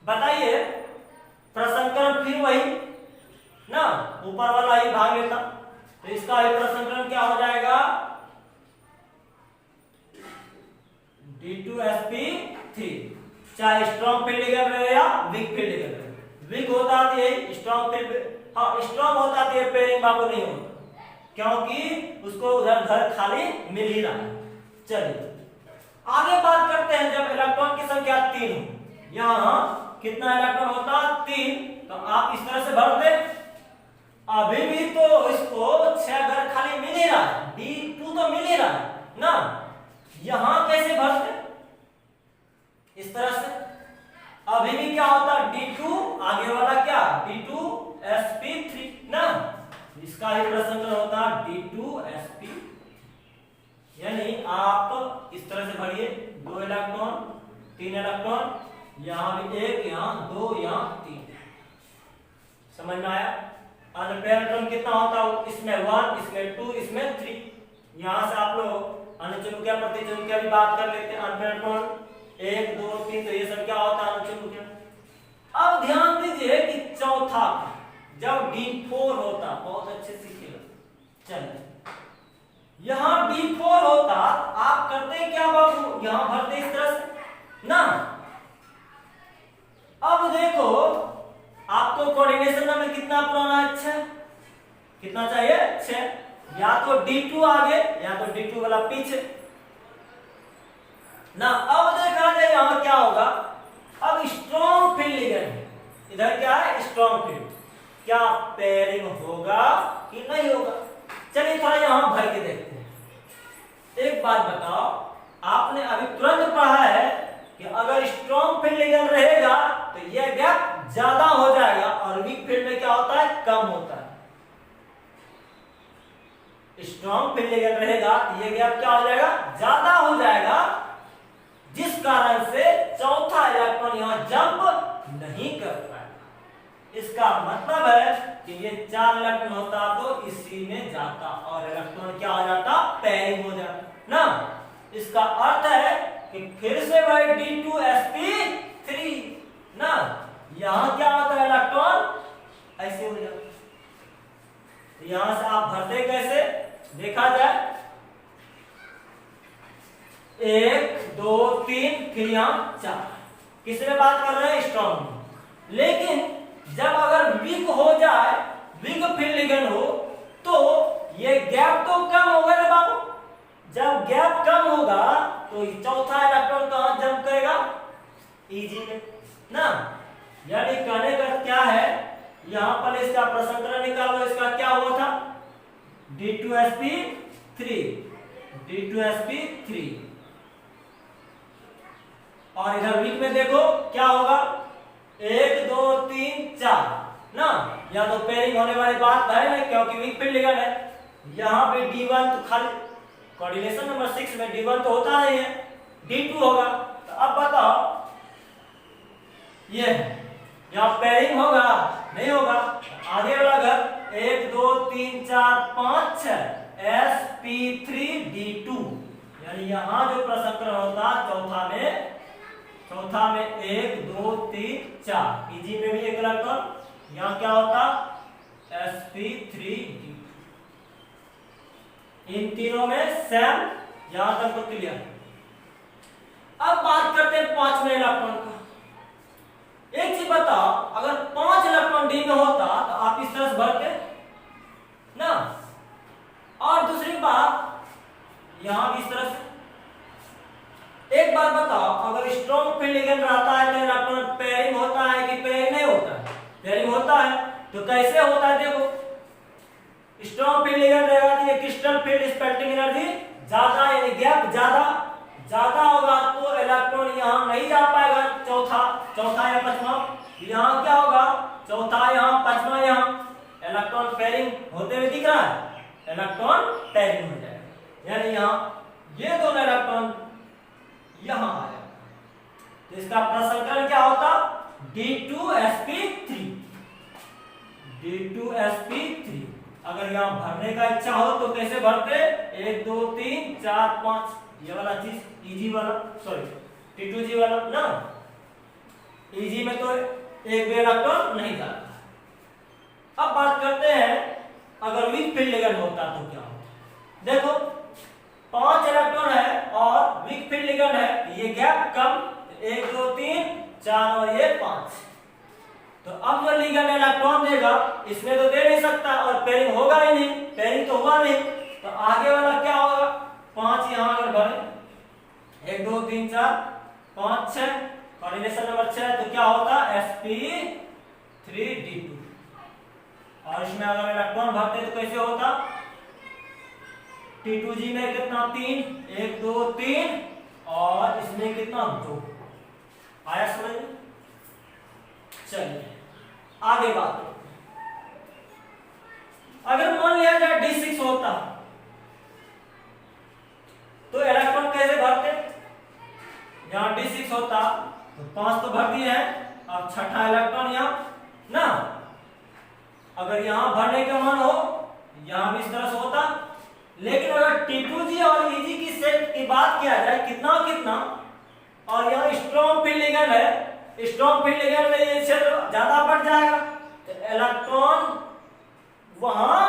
Speaker 1: बताइए प्रसंकरण फिर वही ना, ऊपर वाला ही भाग लेता, तो इसका प्रसंकरण क्या हो जाएगा D2sp3, चाहे स्ट्रॉन्ग फील्ड लिगेंड रहे या वीक फील्ड लिगेंड रहे। वीक होता है स्ट्रॉन्ग फील्ड, हाँ स्ट्रॉन्ग होता है पेयरिंग बाबू नहीं होता, क्योंकि उसको उधर घर खाली मिल ही रहा है। चलिए आगे बात करते हैं, जब इलेक्ट्रॉन की संख्या 3 हो, यहाँ कितना इलेक्ट्रॉन होता 3, तो आप इस तरह से भर दे, अभी भी तो इसको 6 घर खाली मिल ही रहा है, D2 तो मिल ही रहा है ना, यहां कैसे भरते इस तरह से, अभी भी क्या होता D2, आगे वाला क्या D2sp3 ना, इसका ही प्रसंकरण होता D2sp, यानी आप इस तरह से भरिए, 2 इलेक्ट्रॉन 3 इलेक्ट्रॉन, यहां भी 1, यहां 2, यहां 3, समझ में आया। अनपेयर इलेक्ट्रॉन कितना होता है, इसमें 1, इसमें 2, इसमें 3, यहां से आप लोग अनुचुंबकीय प्रतिचुंबकीय भी बात कर लेते हैं, अनपेयर इलेक्ट्रॉन 1 2 3, तो ये सब क्या होता है अनुचुंबकीय। अब ध्यान दीजिए कि चौथा जब D4 होता, बहुत अच्छे सीखिएगा, चलिए यहां D4 होता, आप करते क्या बाबू, यहां भरते इस तरह से ना। अब देखो आपको कोऑर्डिनेशन में कितना अपनाना है, 6, कितना चाहिए 6, या तो D2 आगे या तो D2 वाला पीछे ना। अब देखा जाए यहां क्या होगा, अब स्ट्रॉन्ग फील्ड लिगेंड, इधर क्या है स्ट्रॉन्ग फील्ड, क्या पेयरिंग होगा कि नहीं होगा। चलिए थोड़ा यहां भर के देखते हैं। एक बात बताओ, आपने अभी तुरंत पढ़ा है कि अगर स्ट्रॉन्ग फील्ड लिगेंड रहेगा तो यह गैप ज्यादा हो जाएगा, और वीक फील्ड में क्या होता है कम होता है। स्ट्रॉन्ग फील्ड लिगेंड रहेगा तो ये गैप क्या हो जाएगा ज्यादा हो जाएगा, जिस कारण से चौथा इलेक्ट्रॉन यहां जंप नहीं कर पाएगा। इसका मतलब है कि ये 4 इलेक्ट्रॉन होता तो इसी में जाता और इलेक्ट्रॉन क्या हो जाता पेयरिंग हो जाता ना। इसका अर्थ है कि फिर से वही D2sp3 ना, यहां क्या होता है इलेक्ट्रॉन ऐसे हो जाता, यहां से आप भरते कैसे देखा जाए, 1 2 3, फिर यहां 4, किसमें बात कर रहे हैं स्ट्रॉन्ग। लेकिन जब अगर वीक हो जाए, वीक फील्ड लिगेंड हो, तो ये गैप तो कम होगा ना बाबू, जब गैप कम होगा तो चौथा इलेक्ट्रॉन कहां जंप करेगा Eg में ना। यानी कहने का क्या है, यहां पर इसका प्रसंकरण निकालो, इसका क्या हुआ था D2sp3, D2sp3, और इधर वीक में देखो क्या होगा 1 2 3 4 ना, या तो पेयरिंग होने वाली बात है ना, क्योंकि वीक फील्ड लिगेंड है। यहां पे D1 तो खाली कोऑर्डिनेशन नंबर 6 में D1 तो होता नहीं है, D2 होगा। तो अब बताओ ये यहां पेयरिंग होगा नहीं होगा, आगे वाला घर 1 2 3 4 5 6 sp3d2, यानी यहां जो प्रसंकरण होता चौथा में 1 2 3 4, Eg में भी एक इलेक्ट्रॉन, यहां क्या होता sp3d2, इन तीनों में सेम, यहां तक तो क्लियर। अब बात करते हैं 5वें इलेक्ट्रॉन का। एक चीज बताओ, अगर 5 इलेक्ट्रॉन डी में होता तो आप इस तरह से भरते ना, और दूसरी बात यहां भी इस तरह से। एक बात बताओ, अगर स्ट्रॉन्ग फील्ड लिगेंड रहता है तो इलेक्ट्रॉन पेयरिंग होता है कि पेयरिंग नहीं होता है? पेयरिंग होता है। तो कैसे होता है देखो, स्ट्रॉन्ग फील्ड लिगेंड रहेगा तो ये क्रिस्टल फील्ड स्पेक्टिंग एनर्जी ज्यादा, यानी गैप ज्यादा होगा तो इलेक्ट्रॉन यहां नहीं जा पाएगा, चौथा या पांचवा। यहां क्या होगा, चौथा यहां, पांचवा यहां। इलेक्ट्रॉन पेयरिंग होते हुए दिख रहा है, इलेक्ट्रॉन पेयरिंग हो जाएगा, यानी यहां ये दोनों इलेक्ट्रॉन यहां आएगा। तो इसका प्रसंकरण क्या होता, D2sp3। D2sp3। अगर यहां भरने का इच्छा हो तो कैसे भरते, 1 2 3 4 5, ये वाला चीज इजी वाला, सॉरी T2g वाला ना। इजी में तो एक भी इलेक्ट्रॉन नहीं जाता। अब बात करते हैं अगर वीक फील्ड लिगेंड होता तो क्या होता। देखो 5 इलेक्ट्रॉन है और वीक फील्ड लिगेंड है, ये गैप कम, 1 2 3 4 और ये 5। तो अब जो लिगेंड इलेक्ट्रॉन देगा इसमें तो दे नहीं सकता और पेयरिंग होगा ही नहीं, पेयरिंग तो हुआ नहीं। तो आगे वाला क्या होगा, 5 यहां अगर भरे 1 2 3 4 5 6, कोऑर्डिनेशन नंबर 6, तो क्या होता sp3d2। और इसमें अगर इलेक्ट्रॉन भरते तो कैसे होता, T2g में कितना 3, 1 2 3 और इसमें कितना 2 आया समझ में। चलिए आगे बात, अगर मान लिया जाए D6 होता तो इलेक्ट्रॉन कैसे भरते, यहां D6 होता तो 5 तो भर दिए हैं, अब छठा इलेक्ट्रॉन यहां ना। अगर यहां भरने का मन हो यहां भी इस तरह से होता, लेकिन अगर T2g और Eg की सेट की बात किया जाए कितना कितना, और यहाँ स्ट्रॉन्ग फील्ड लिगेंड है, स्ट्रॉन्ग फील्ड लिगेंड में ये क्षेत्र ज्यादा बढ़ जाएगा तो इलेक्ट्रॉन वहां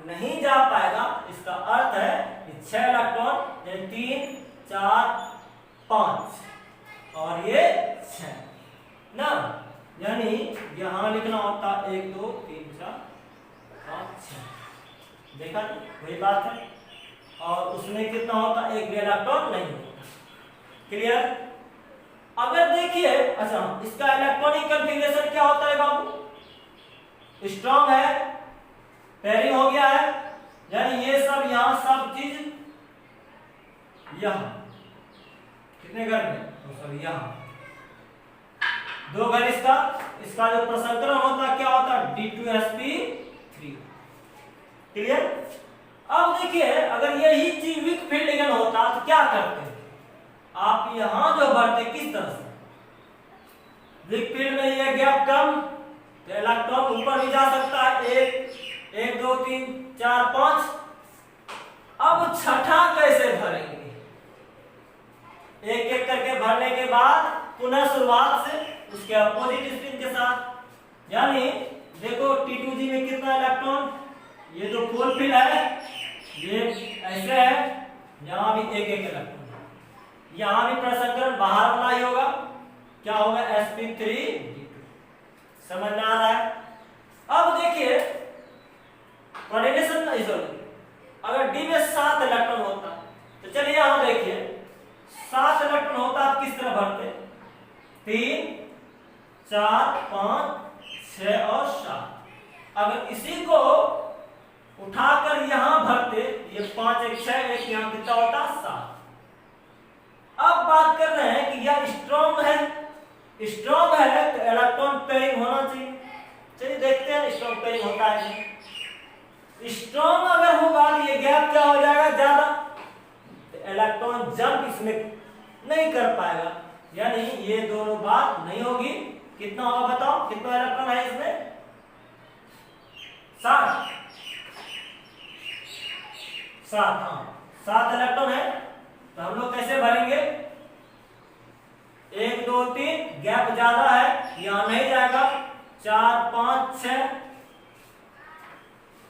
Speaker 1: नहीं जा पाएगा। इसका अर्थ है कि 6 इलेक्ट्रॉन, यानी 3 4 5 और ये 6 ना, यानी यहां लिखना होता 1 2 3 4 5 6। देखा वही बात है, और उसमें कितना होता, एक भी इलेक्ट्रॉन नहीं होता। क्लियर। अगर देखिए, अच्छा इसका इलेक्ट्रॉनिक कॉन्फ़िगरेशन क्या होता है बाबू, स्ट्रॉन्ग है, पेयरिंग हो गया है, यानी ये सब यहां सब चीज यहां कितने घर में, तो सब यहां 2 घर। इसका जो प्रसंकरण होता क्या होता, D2sp3। क्लियर। अब देखिए अगर यही चीज वीक फील्ड लिगेंड होता तो क्या करते, आप यहां जो भरते किस तरह से, वीक फील्ड में ये गैप कम तो इलेक्ट्रॉन ऊपर भी जा सकता है, 1 2 3 4 5। अब छठा कैसे भरेंगे, एक एक करके भरने के बाद पुनः शुरुआत से उसके अपोजिट स्पिन के साथ। यानी देखो T2g में कितना इलेक्ट्रॉन, ये जो फुल फील्ड है ये ऐसे है, यहां भी एक एक इलेक्ट्रॉन, यहां भी प्रसंकरण बाहर वाला ही होगा, क्या होगा sp3d2। समझ में आ रहा है। अब देखिए कोऑर्डिनेशन, अगर D में 7 इलेक्ट्रॉन होता तो चलिए यहां देखिए 7 इलेक्ट्रॉन होता आप किस तरह भरते, 3 4 5 6 और 7। अगर इसी को उठाकर यहां भरते, ये 5 1 6 1, यहां कितना होता 7। अब बात कर रहे हैं कि यह स्ट्रॉन्ग है, स्ट्रॉन्ग है तो इलेक्ट्रॉन पेयरिंग होना चाहिए। चलिए देखते हैं स्ट्रॉन्ग पेयरिंग होता है। स्ट्रॉन्ग अगर होगा तो ये गैप क्या हो जाएगा ज्यादा, तो इलेक्ट्रॉन जंप इसमें नहीं कर पाएगा, यानी ये दोनों बात नहीं होगी। कितना होगा बताओ, कितना इलेक्ट्रॉन है इसमें, 7 इलेक्ट्रॉन है। तो हम लोग कैसे भरेंगे, 1 2 3 गैप ज्यादा है, यहां नहीं जाएगा, 4 5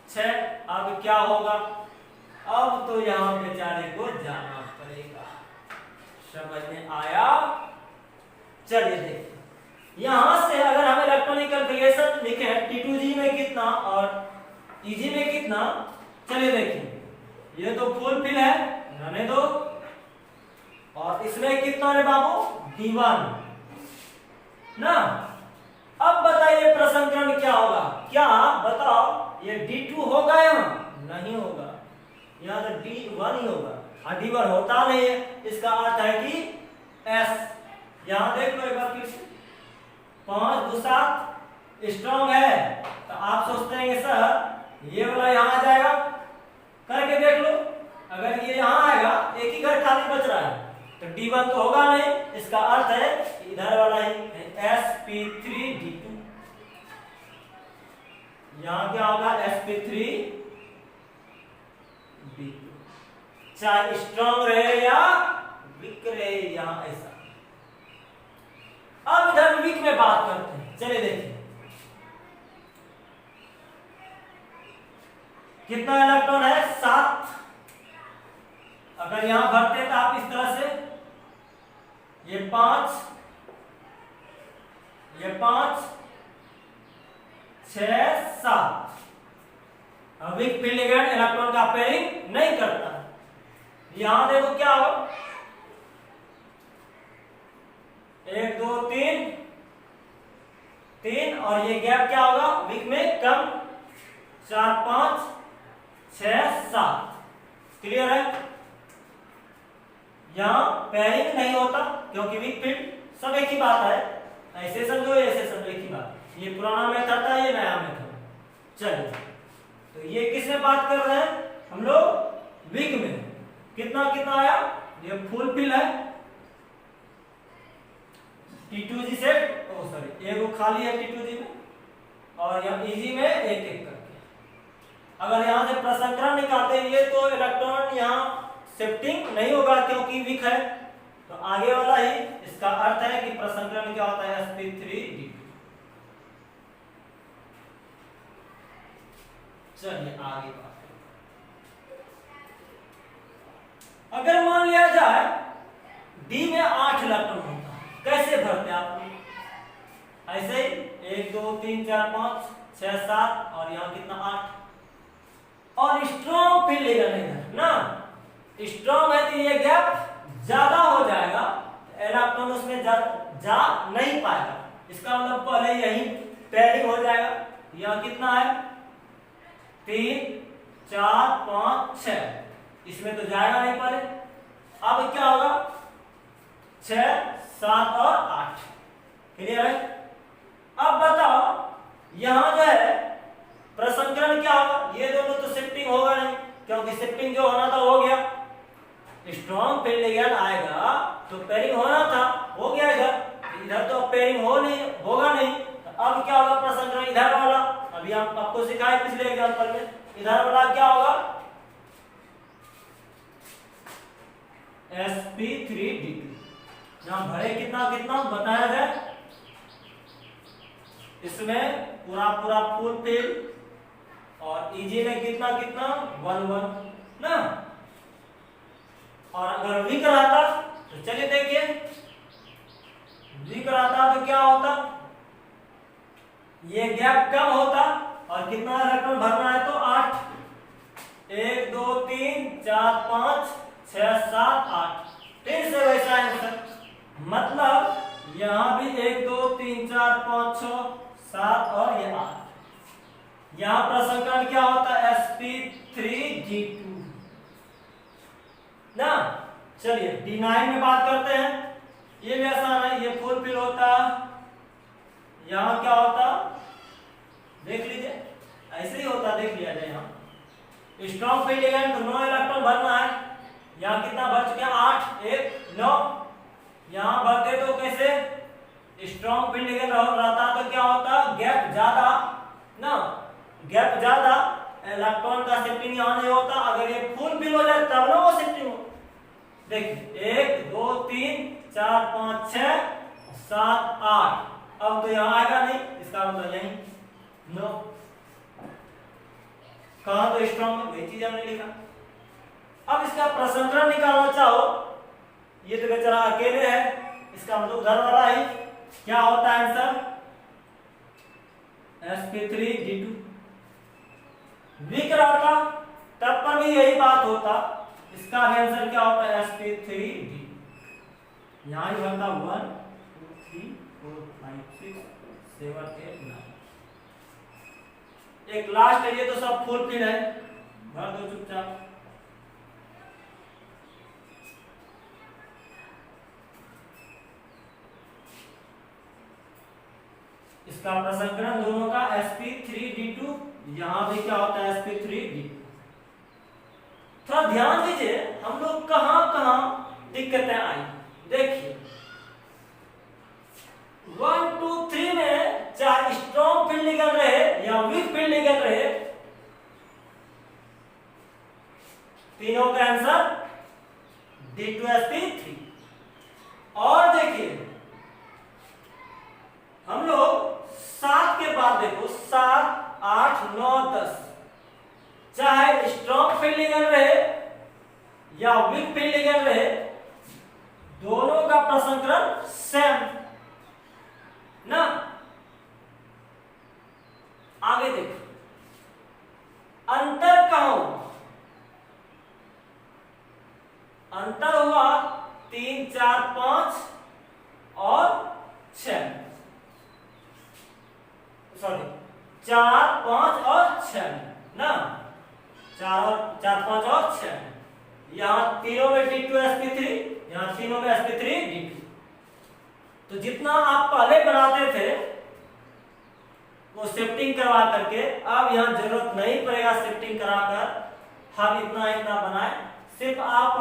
Speaker 1: 6। अब क्या होगा, अब तो यहाँ बेचारे को जाना पड़ेगा। समझ में आया? चलिए देखिए, यहां से अगर हम इलेक्ट्रॉनिक कॉन्फ़िगरेशन लिखे T2G में कितना और EG में कितना, चलिए देखिए, ये तो फुल फिल है, रहने दो। और इसमें कितना है बाबू? D1 ना। अब बताइए प्रसंकरण क्या होगा? क्या बताओ, ये D2 होगा या नहीं होगा? यहाँ तो D1 ही होगा, और D1 होता नहीं है, इसका अर्थ है कि S। यहाँ देख लो एक बार फिर से, 5 2 7 स्ट्रॉन्ग है, तो आप सोचते हैं सर ये वाला यहाँ आ जाएगा, करके देख लो। अगर ये यहाँ आएगा, एक ही घर खाली बच रहा है, तो D1 तो होगा नहीं, इसका अर्थ है इधर वाला ही sp3d2। यहाँ क्या होगा? sp3d2, चाहे स्ट्रॉन्ग रहे या वीक रहे, यहाँ ऐसा। अब इधर वीक में बात करते हैं, चलिए देखिए कितना इलेक्ट्रॉन है? 7। अगर यहां भरते तो आप इस तरह से, ये 5 6 7। अब वीक फील्ड लिगेंड इलेक्ट्रॉन का पेयरिंग नहीं करता। यहां देखो क्या होगा, 1 2 3 और ये गैप क्या होगा? वीक में कम, 4 5 6 7। क्लियर है? यहां पेयरिंग नहीं होता क्योंकि वीक फील्ड सब एक ही बात है, ऐसे समझो, ऐसे समझो, एक ही बात। ये पुराना मेथड था, ये नया मेथड। चलिए, तो ये किस में बात कर रहे हैं हम लोग? वीक में। कितना कितना आया? ये फुल फिल है, T2G से, ओ सॉरी, एक वो खाली है T2G में, और यहाँ EG में एक एक करके। अगर यहाँ से प्रसंकरण निकालते हैं तो इलेक्ट्रॉन यहाँ शिफ्टिंग नहीं होगा क्योंकि वीक है, तो आगे वाला ही इसका अर्थ है कि प्रसंकरण क्या होता है? sp3d2। चलिए आगे बात। अगर मान लिया जाए D में 8 इलेक्ट्रॉन होता है, कैसे भरते आप? ऐसे ही 1 2 3 4 5 6 7 और यहाँ कितना? 8। और स्ट्रॉन्ग फील्ड लेगा नहीं ना, स्ट्रॉन्ग है तो ये गैप ज्यादा हो जाएगा, इलेक्ट्रॉन उसमें जा नहीं पाएगा। इसका मतलब पहले यही पेयरिंग हो जाएगा। यहाँ कितना है? 3 4 5 6, इसमें तो जाएगा नहीं पहले। अब क्या होगा? 6 7 और 8। क्लियर है? अब बताओ यहां जो है प्रसंकरण क्या होगा? ये दोनों तो शिफ्टिंग होगा नहीं क्योंकि शिफ्टिंग जो होना था हो गया। स्ट्रॉन्ग फील्ड लिगेंड आएगा तो पेयरिंग होना था, हो गया इधर तो पेयरिंग होगा नहीं। तो अब क्या होगा? प्रसंकरण इधर वाला, अभी हम आपको सिखाए पिछले एग्जांपल में, इधर वाला क्या होगा? sp3d2। यहां भरे कितना कितना बताया जाए, इसमें पूरा पूरा फुल फिल, और EG में कितना कितना? 1 1 ना। और अगर वीक रहता तो चलिए देखिए, वीक रहता तो क्या होता? ये गैप कम होता, और कितना इलेक्ट्रॉन भरना है? तो 8। 1 2 3 4 5 6 7 8। फिर से वैसा आंसर, मतलब यहां भी 1 2 3 4 5 6 7 और ये 8। यहां प्रसंकरण क्या होता है? sp3d2 ना। चलिए D9 में बात करते हैं, ये भी आसान है, ये फुल फिल होता। यहां क्या होता? देख लीजिए, ऐसे ही होता, देख लिया जाए। यहाँ स्ट्रॉन्ग फील्ड लिगेंड तो 9 इलेक्ट्रॉन भरना है। यहाँ कितना भर चुके हैं? 8 1 9। यहाँ भरते तो कैसे? स्ट्रॉन्ग फील्ड लिगेंड रहता तो क्या होता? गैप ज्यादा ना, गैप ज्यादा, इलेक्ट्रॉन का शिफ्टिंग यहाँ नहीं होता। अगर ये फुल फिल हो जाए तब ना वो शिफ्टिंग हो। देखिए 1 2 3 4 5 6 7 8। अब तो यहाँ आएगा नहीं, इसका मतलब यही 9। कहा तो स्ट्रॉन्ग, वही चीज हमने लिखा। अब इसका प्रसंस्करण निकालना चाहो, ये तो बेचारा अकेले है, इसका मतलब घर वाला ही, क्या होता है आंसर sp3d2। विक रहता तब पर भी यही बात होता, इसका आंसर क्या होता है sp3d। यहाँ ही बनता 1 2 3 4 5 6 7 8 9। एक लास्ट है, ये तो सब फुल फिल है, भर दो चुपचाप। इसका प्रसंस्करण दोनों का sp3d2, यहां भी क्या होता है sp3d2। थोड़ा ध्यान दीजिए हम लोग कहां कहां दिक्कतें आई। देखिए 1 2 3 में चाहे स्ट्रॉन्ग फील्ड निकल रहे या वीक फील्ड निकल रहे, तीनों का आंसर d2sp3। और देखिए हम लोग 7 के बाद देखो 7 8 9 10, चाहे स्ट्रॉन्ग फील्ड निकल रहे या वीक फील्ड निकल रहे, दोनों का प्रसंस्करण सेम ना। आगे देखो अंतर कहां हुआ, अंतर हुआ 3 4 5 और 6, सॉरी 4 5 और 6 ना, 4 5 और 6। यहाँ तीनों में d2sp3, यहाँ तीनों में sp3d2। तो जितना आप पहले बनाते थे वो शिफ्टिंग करवा करके, अब यहाँ जरूरत नहीं पड़ेगा शिफ्टिंग कराकर, हम इतना इतना बनाए। सिर्फ आप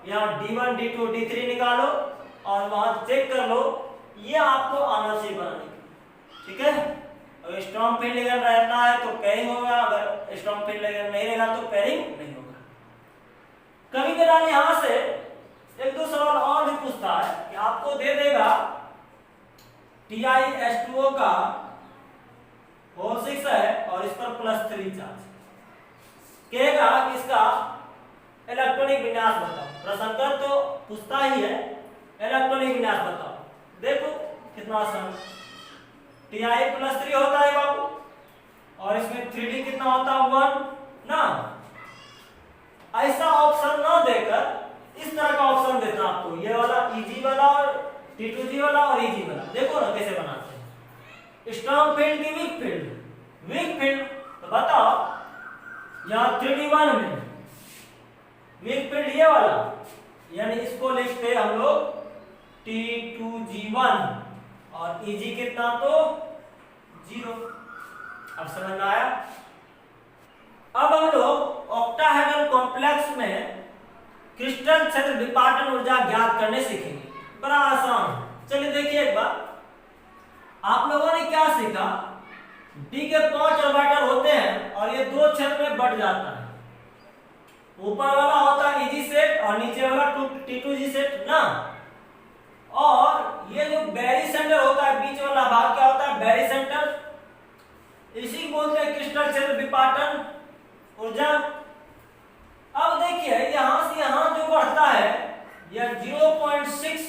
Speaker 1: यहाँ d1 d2 d3 निकालो और वहां चेक कर लो, ये आपको आना चाहिए बनाने के लिए, ठीक है। अगर स्ट्रॉन्ग फील्ड लेवल रहता है तो पेयरिंग होगा, अगर स्ट्रॉन्ग फील्ड लेवल नहीं रहेगा तो पेयरिंग नहीं होगा। कभी कभार यहां से एक दो सवाल और भी पूछता है कि आपको दे देगा TiS2O का होल 6 है और इस पर +3 चार्ज, कहेगा कि इसका इलेक्ट्रॉनिक विन्यास बताओ। प्रसंस्करण तो पूछता ही है, इलेक्ट्रॉनिक विन्यास बताओ। देखो कितना आसान, Ti+3 होता है बाबू, और इसमें 3D कितना होता है 1 ना। ऐसा ऑप्शन ना देकर इस तरह का ऑप्शन देता आपको, ये वाला Eg वाला और T2G वाला और Eg वाला। देखो ना कैसे बनाते हैं, स्ट्रॉन्ग फील्ड की वीक फील्ड, वीक फील्ड तो बताओ यहाँ 3D1 में वीक फील्ड ये वाला, यानी इसको लिखते हम लोग T2G1 और Eg कितना तो 0। अब समझ में आया। अब हम लोग ऑक्टाहेड्रल कॉम्प्लेक्स में क्रिस्टल क्षेत्र विपाटन ऊर्जा ज्ञात करने सीखेंगे, बड़ा आसान। चलिए देखिए एक बार, आप लोगों ने क्या सीखा, D के 5 ऑर्बिटल होते हैं और ये दो क्षेत्र में बट जाता है, ऊपर वाला होता है Eg सेट और नीचे वाला T2G सेट ना। और ये जो बैरी सेंटर होता है, बीच वाला भाग क्या होता है बैरी सेंटर, इसी को बोलते हैं क्रिस्टल क्षेत्र विपाटन ऊर्जा। अब देखिए यहां से यहां जो बढ़ता है यह 0.6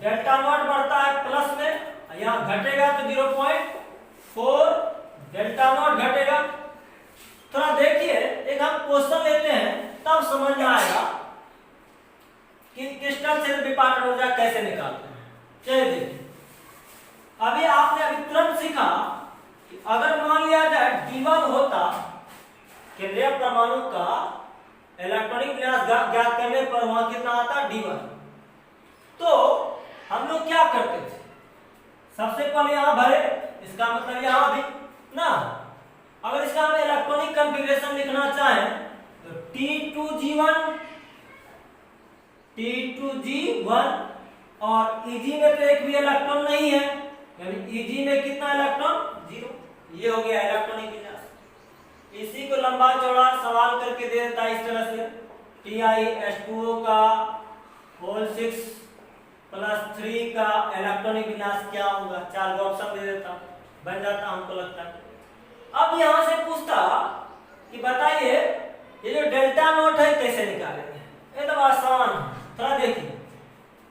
Speaker 1: डेल्टा नॉट बढ़ता है प्लस में, यहां घटेगा तो 0.4 डेल्टा नॉट घटेगा। थोड़ा देखिए, एक हम क्वेश्चन लेते हैं तब समझ में आएगा कि क्रिस्टल क्षेत्र विपाटन ऊर्जा कैसे निकालते हैं। चलिए देखिए, अभी आपने अभी तुरंत सीखा कि अगर मान लिया जाए D1 होता, केंद्रीय परमाणु का इलेक्ट्रॉनिक विन्यास ज्ञात करने पर वहां कितना आता D1, तो हम लोग क्या करते थे, सबसे पहले यहां भरे, इसका मतलब यहां भी ना। अगर इसका हम इलेक्ट्रॉनिक कॉन्फ़िगरेशन लिखना चाहें तो T2G1 और Eg में तो एक भी इलेक्ट्रॉन नहीं है, यानी Eg में कितना इलेक्ट्रॉन 0। ये हो गया इलेक्ट्रॉनिक विन्यास। इसी को लंबा चौड़ा सवाल करके दे देता है इस तरह से, TiS2O का होल 6 +3 का इलेक्ट्रॉनिक विन्यास क्या होगा, 4 ऑप्शन दे देता, बन जाता हमको लगता है। अब यहां से पूछता कि बताइए ये जो डेल्टा नोट है कैसे निकालेंगे, एकदम आसान है। थोड़ा देखिए,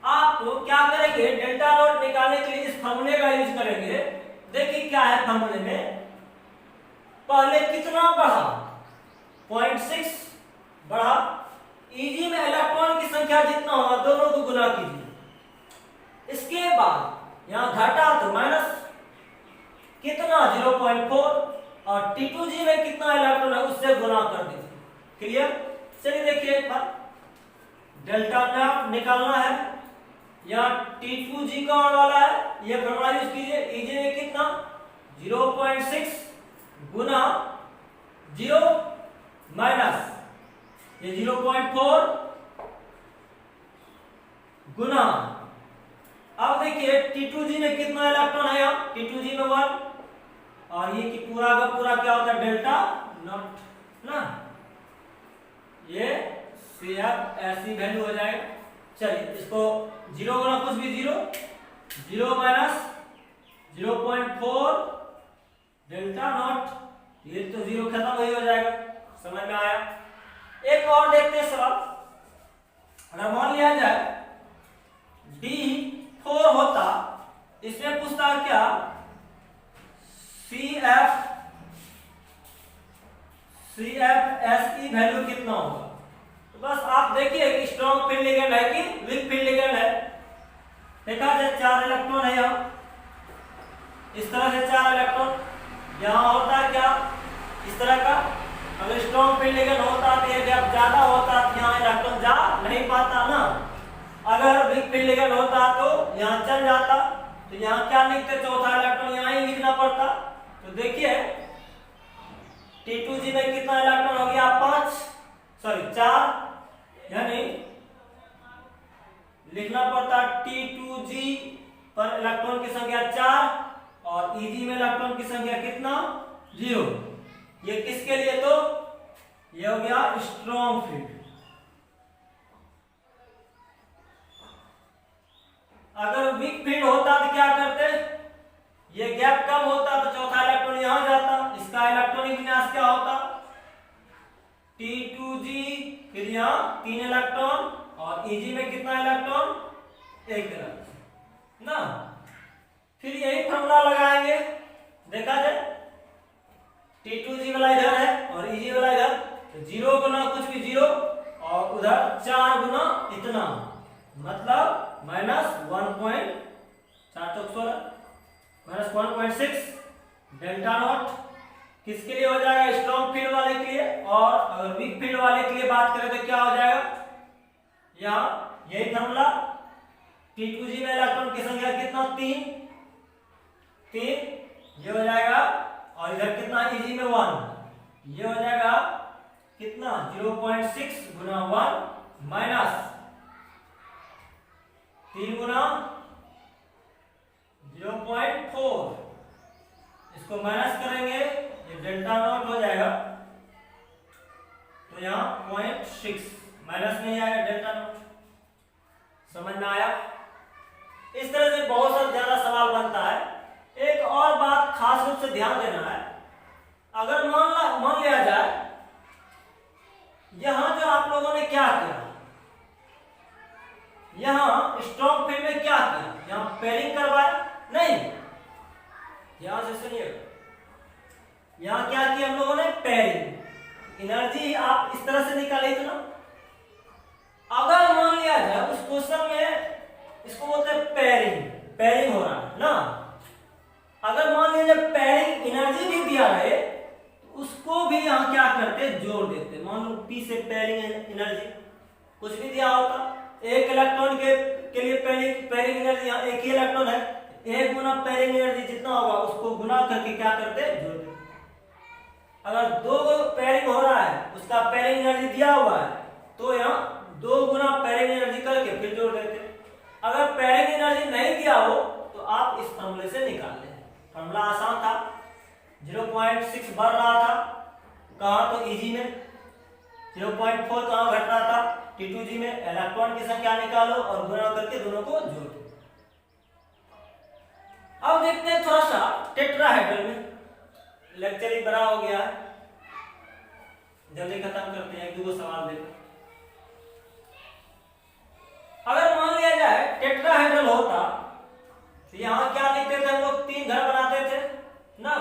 Speaker 1: आप क्या करेंगे, डेल्टा नोट निकालने के लिए इस फॉर्मूले का यूज करेंगे। देखिए क्या है फॉर्मूले में, पहले कितना बढ़ा, 0.6 बढ़ा, Eg में इलेक्ट्रॉन की संख्या जितना होगा दोनों को गुना कीजिए। इसके बाद यहां घटा तो माइनस कितना 0.4 और T2G में कितना इलेक्ट्रॉन है उससे गुना कर दीजिए। क्लियर? चलिए देखिए एक बार, डेल्टा नॉट निकालना है, यहाँ T2G कौन वाला है, ये फॉर्मूला यूज कीजिए। Eg में कितना 0.6 गुना 0 माइनस ये 0.4 गुना, अब देखिए T2G में कितना इलेक्ट्रॉन है, यहाँ T2G में 1 और ये कि पूरा का पूरा क्या होता है डेल्टा नॉट ना, ये CF ऐसी वैल्यू हो जाएगा। चलिए इसको 0 गुना कुछ भी 0, 0 माइनस 0.4 डेल्टा नॉट, ये तो 0 खत्म ही हो जाएगा। समझ में आया? एक और देखते हैं सवाल, अगर मान लिया जाए D4 होता, इसमें पूछता है क्या CFSE वैल्यू कितना होगा। तो बस आप देखिए कि स्ट्रॉन्ग फील्ड लिगेंड है कि वीक फील्ड लिगेंड है। देखा जाए 4 इलेक्ट्रॉन है यहाँ, इस तरह से 4 इलेक्ट्रॉन, यहाँ होता है क्या इस तरह का, अगर स्ट्रॉन्ग फील्ड लिगेंड होता तो ये गैप ज्यादा होता तो यहाँ इलेक्ट्रॉन जा नहीं पाता ना, अगर वीक फील्ड लिगेंड होता तो यहाँ चल जाता, तो यहाँ क्या लिखते, चौथा इलेक्ट्रॉन यहाँ ही लिखना पड़ता। तो देखिए T2G में कितना इलेक्ट्रॉन हो गया 4, यानी लिखना पड़ता T2G पर इलेक्ट्रॉन की संख्या 4 और Eg में इलेक्ट्रॉन की संख्या कितना 0। ये किसके लिए, तो ये हो गया स्ट्रॉन्ग फील्ड। अगर वीक फील्ड होता तो क्या करते, ये गैप कम होता तो चौथा इलेक्ट्रॉन यहां जाता, इसका इलेक्ट्रॉनिक विन्यास क्या होता T2G, फिर यहाँ 3 इलेक्ट्रॉन और Eg में कितना इलेक्ट्रॉन 1 इलेक्ट्रॉन ना। फिर यही फॉर्मूला लगाएंगे, देखा जाए T2G वाला इधर है और Eg वाला इधर, तो 0 गुना कुछ भी 0 और उधर 4 गुना इतना, मतलब माइनस 1.6 डेल्टा नॉट किसके लिए हो जाएगा, स्ट्रॉन्ग फील्ड वाले के लिए। और अगर वीक फील्ड वाले के लिए बात करें तो क्या हो जाएगा, यहाँ यही फॉर्मूला T2G में इलेक्ट्रॉन की संख्या कितना 3, ये हो जाएगा, और इधर कितना Eg में 1, ये हो जाएगा कितना 0.6 गुना 1 माइनस 3 गुना 0.4, इसको माइनस करेंगे ये डेल्टा नॉट हो जाएगा, तो यहाँ 0.6 माइनस नहीं आएगा डेल्टा नॉट। समझ में आया? इस तरह से बहुत सारा ज्यादा सवाल बनता है। एक और बात खास रूप से ध्यान देना है, अगर मान लिया जाए यहां जो आप लोगों ने क्या किया, यहां स्ट्रॉन्ग फील्ड में क्या किया, यहां पेयरिंग करवाया नहीं, ध्यान से सुनिएगा, यहां क्या किया हम लोगों ने पेयरिंग, एनर्जी आप इस तरह से निकाले इतना। अगर मान लिया जाए उस क्वेश्चन में इसको बोलते हैं पेयरिंग हो रहा है ना, अगर मान लीजिए पेयरिंग एनर्जी भी दिया रहे तो उसको भी यहाँ क्या करते जोड़ देते, मान लो P से पेयरिंग एनर्जी कुछ भी दिया होता, एक इलेक्ट्रॉन के लिए पेयरिंग एनर्जी यहाँ एक ही इलेक्ट्रॉन है, 1 गुना पेयरिंग एनर्जी जितना होगा उसको गुना करके क्या करते जोड़ देते। अगर 2 पेयरिंग हो रहा है उसका पेयरिंग एनर्जी दिया हुआ है तो यहाँ 2 गुना पेयरिंग एनर्जी करके फिर जोड़ देते। अगर पेयरिंग एनर्जी नहीं दिया हो तो आप इस फॉर्मूले से निकाल लें। फॉर्मूला आसान था, 0.6 बढ़ रहा था कहाँ, तो Eg में, 0.4 कहाँ घट रहा था T2G में, इलेक्ट्रॉन की संख्या निकालो और गुणा करके दोनों को जोड़ दो। अब देखते हैं थोड़ा सा टेट्राहेड्रल में, लेक्चर ही बड़ा हो गया है, जल्दी खत्म करते हैं, एक दो सवाल देखो। अगर मान लिया जाए टेट्राहेड्रल होता तो यहाँ क्या लिखते थे हम लोग, 3 घर बनाते थे ना।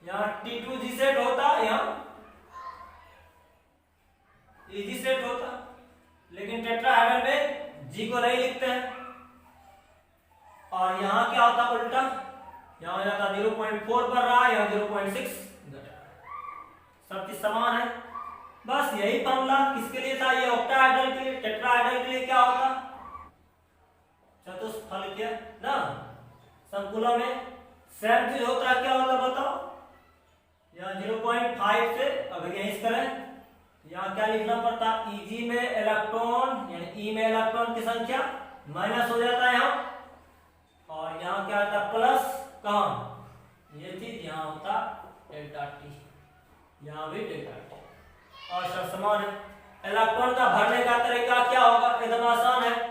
Speaker 1: यहाँ T2G सेट होता, यहाँ EG सेट होता, लेकिन टेट्राहेड्रल में G को नहीं लिखते हैं। और यहाँ क्या होता उल्टा, यहाँ हो जाता 0.4 बढ़ रहा है, यहाँ 0.6, सब चीज समान है। बस यही फॉर्मूला किसके लिए था, ये ऑक्टाहेड्रल के लिए। टेट्राहेड्रल के लिए क्या होता, चतुष्फलकीय ना, संकुलों में सेम चीज होता है। क्या होता बताओ, यहाँ 0.5 से अगर यहीं करें, यहाँ क्या लिखना पड़ता, Eg में इलेक्ट्रॉन यानी E में इलेक्ट्रॉन की संख्या माइनस हो जाता है यहाँ, और यहाँ क्या होता प्लस, कहाँ ये चीज यहाँ होता डेल्टा टी, यहाँ भी डेल्टा टी, और सब समान है। इलेक्ट्रॉन का भरने का तरीका क्या होगा, एकदम आसान है।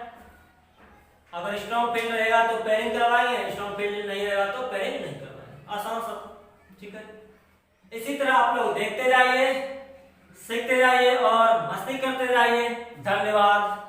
Speaker 1: अगर स्ट्रॉन्ग फील्ड रहेगा तो पेयरिंग करवाएंगे, स्ट्रॉन्ग फील्ड नहीं रहेगा तो पेयरिंग नहीं करवाएंगे, आसान सब, ठीक है। इसी तरह आप लोग देखते जाइए, सीखते जाइए और मस्ती करते जाइए। धन्यवाद।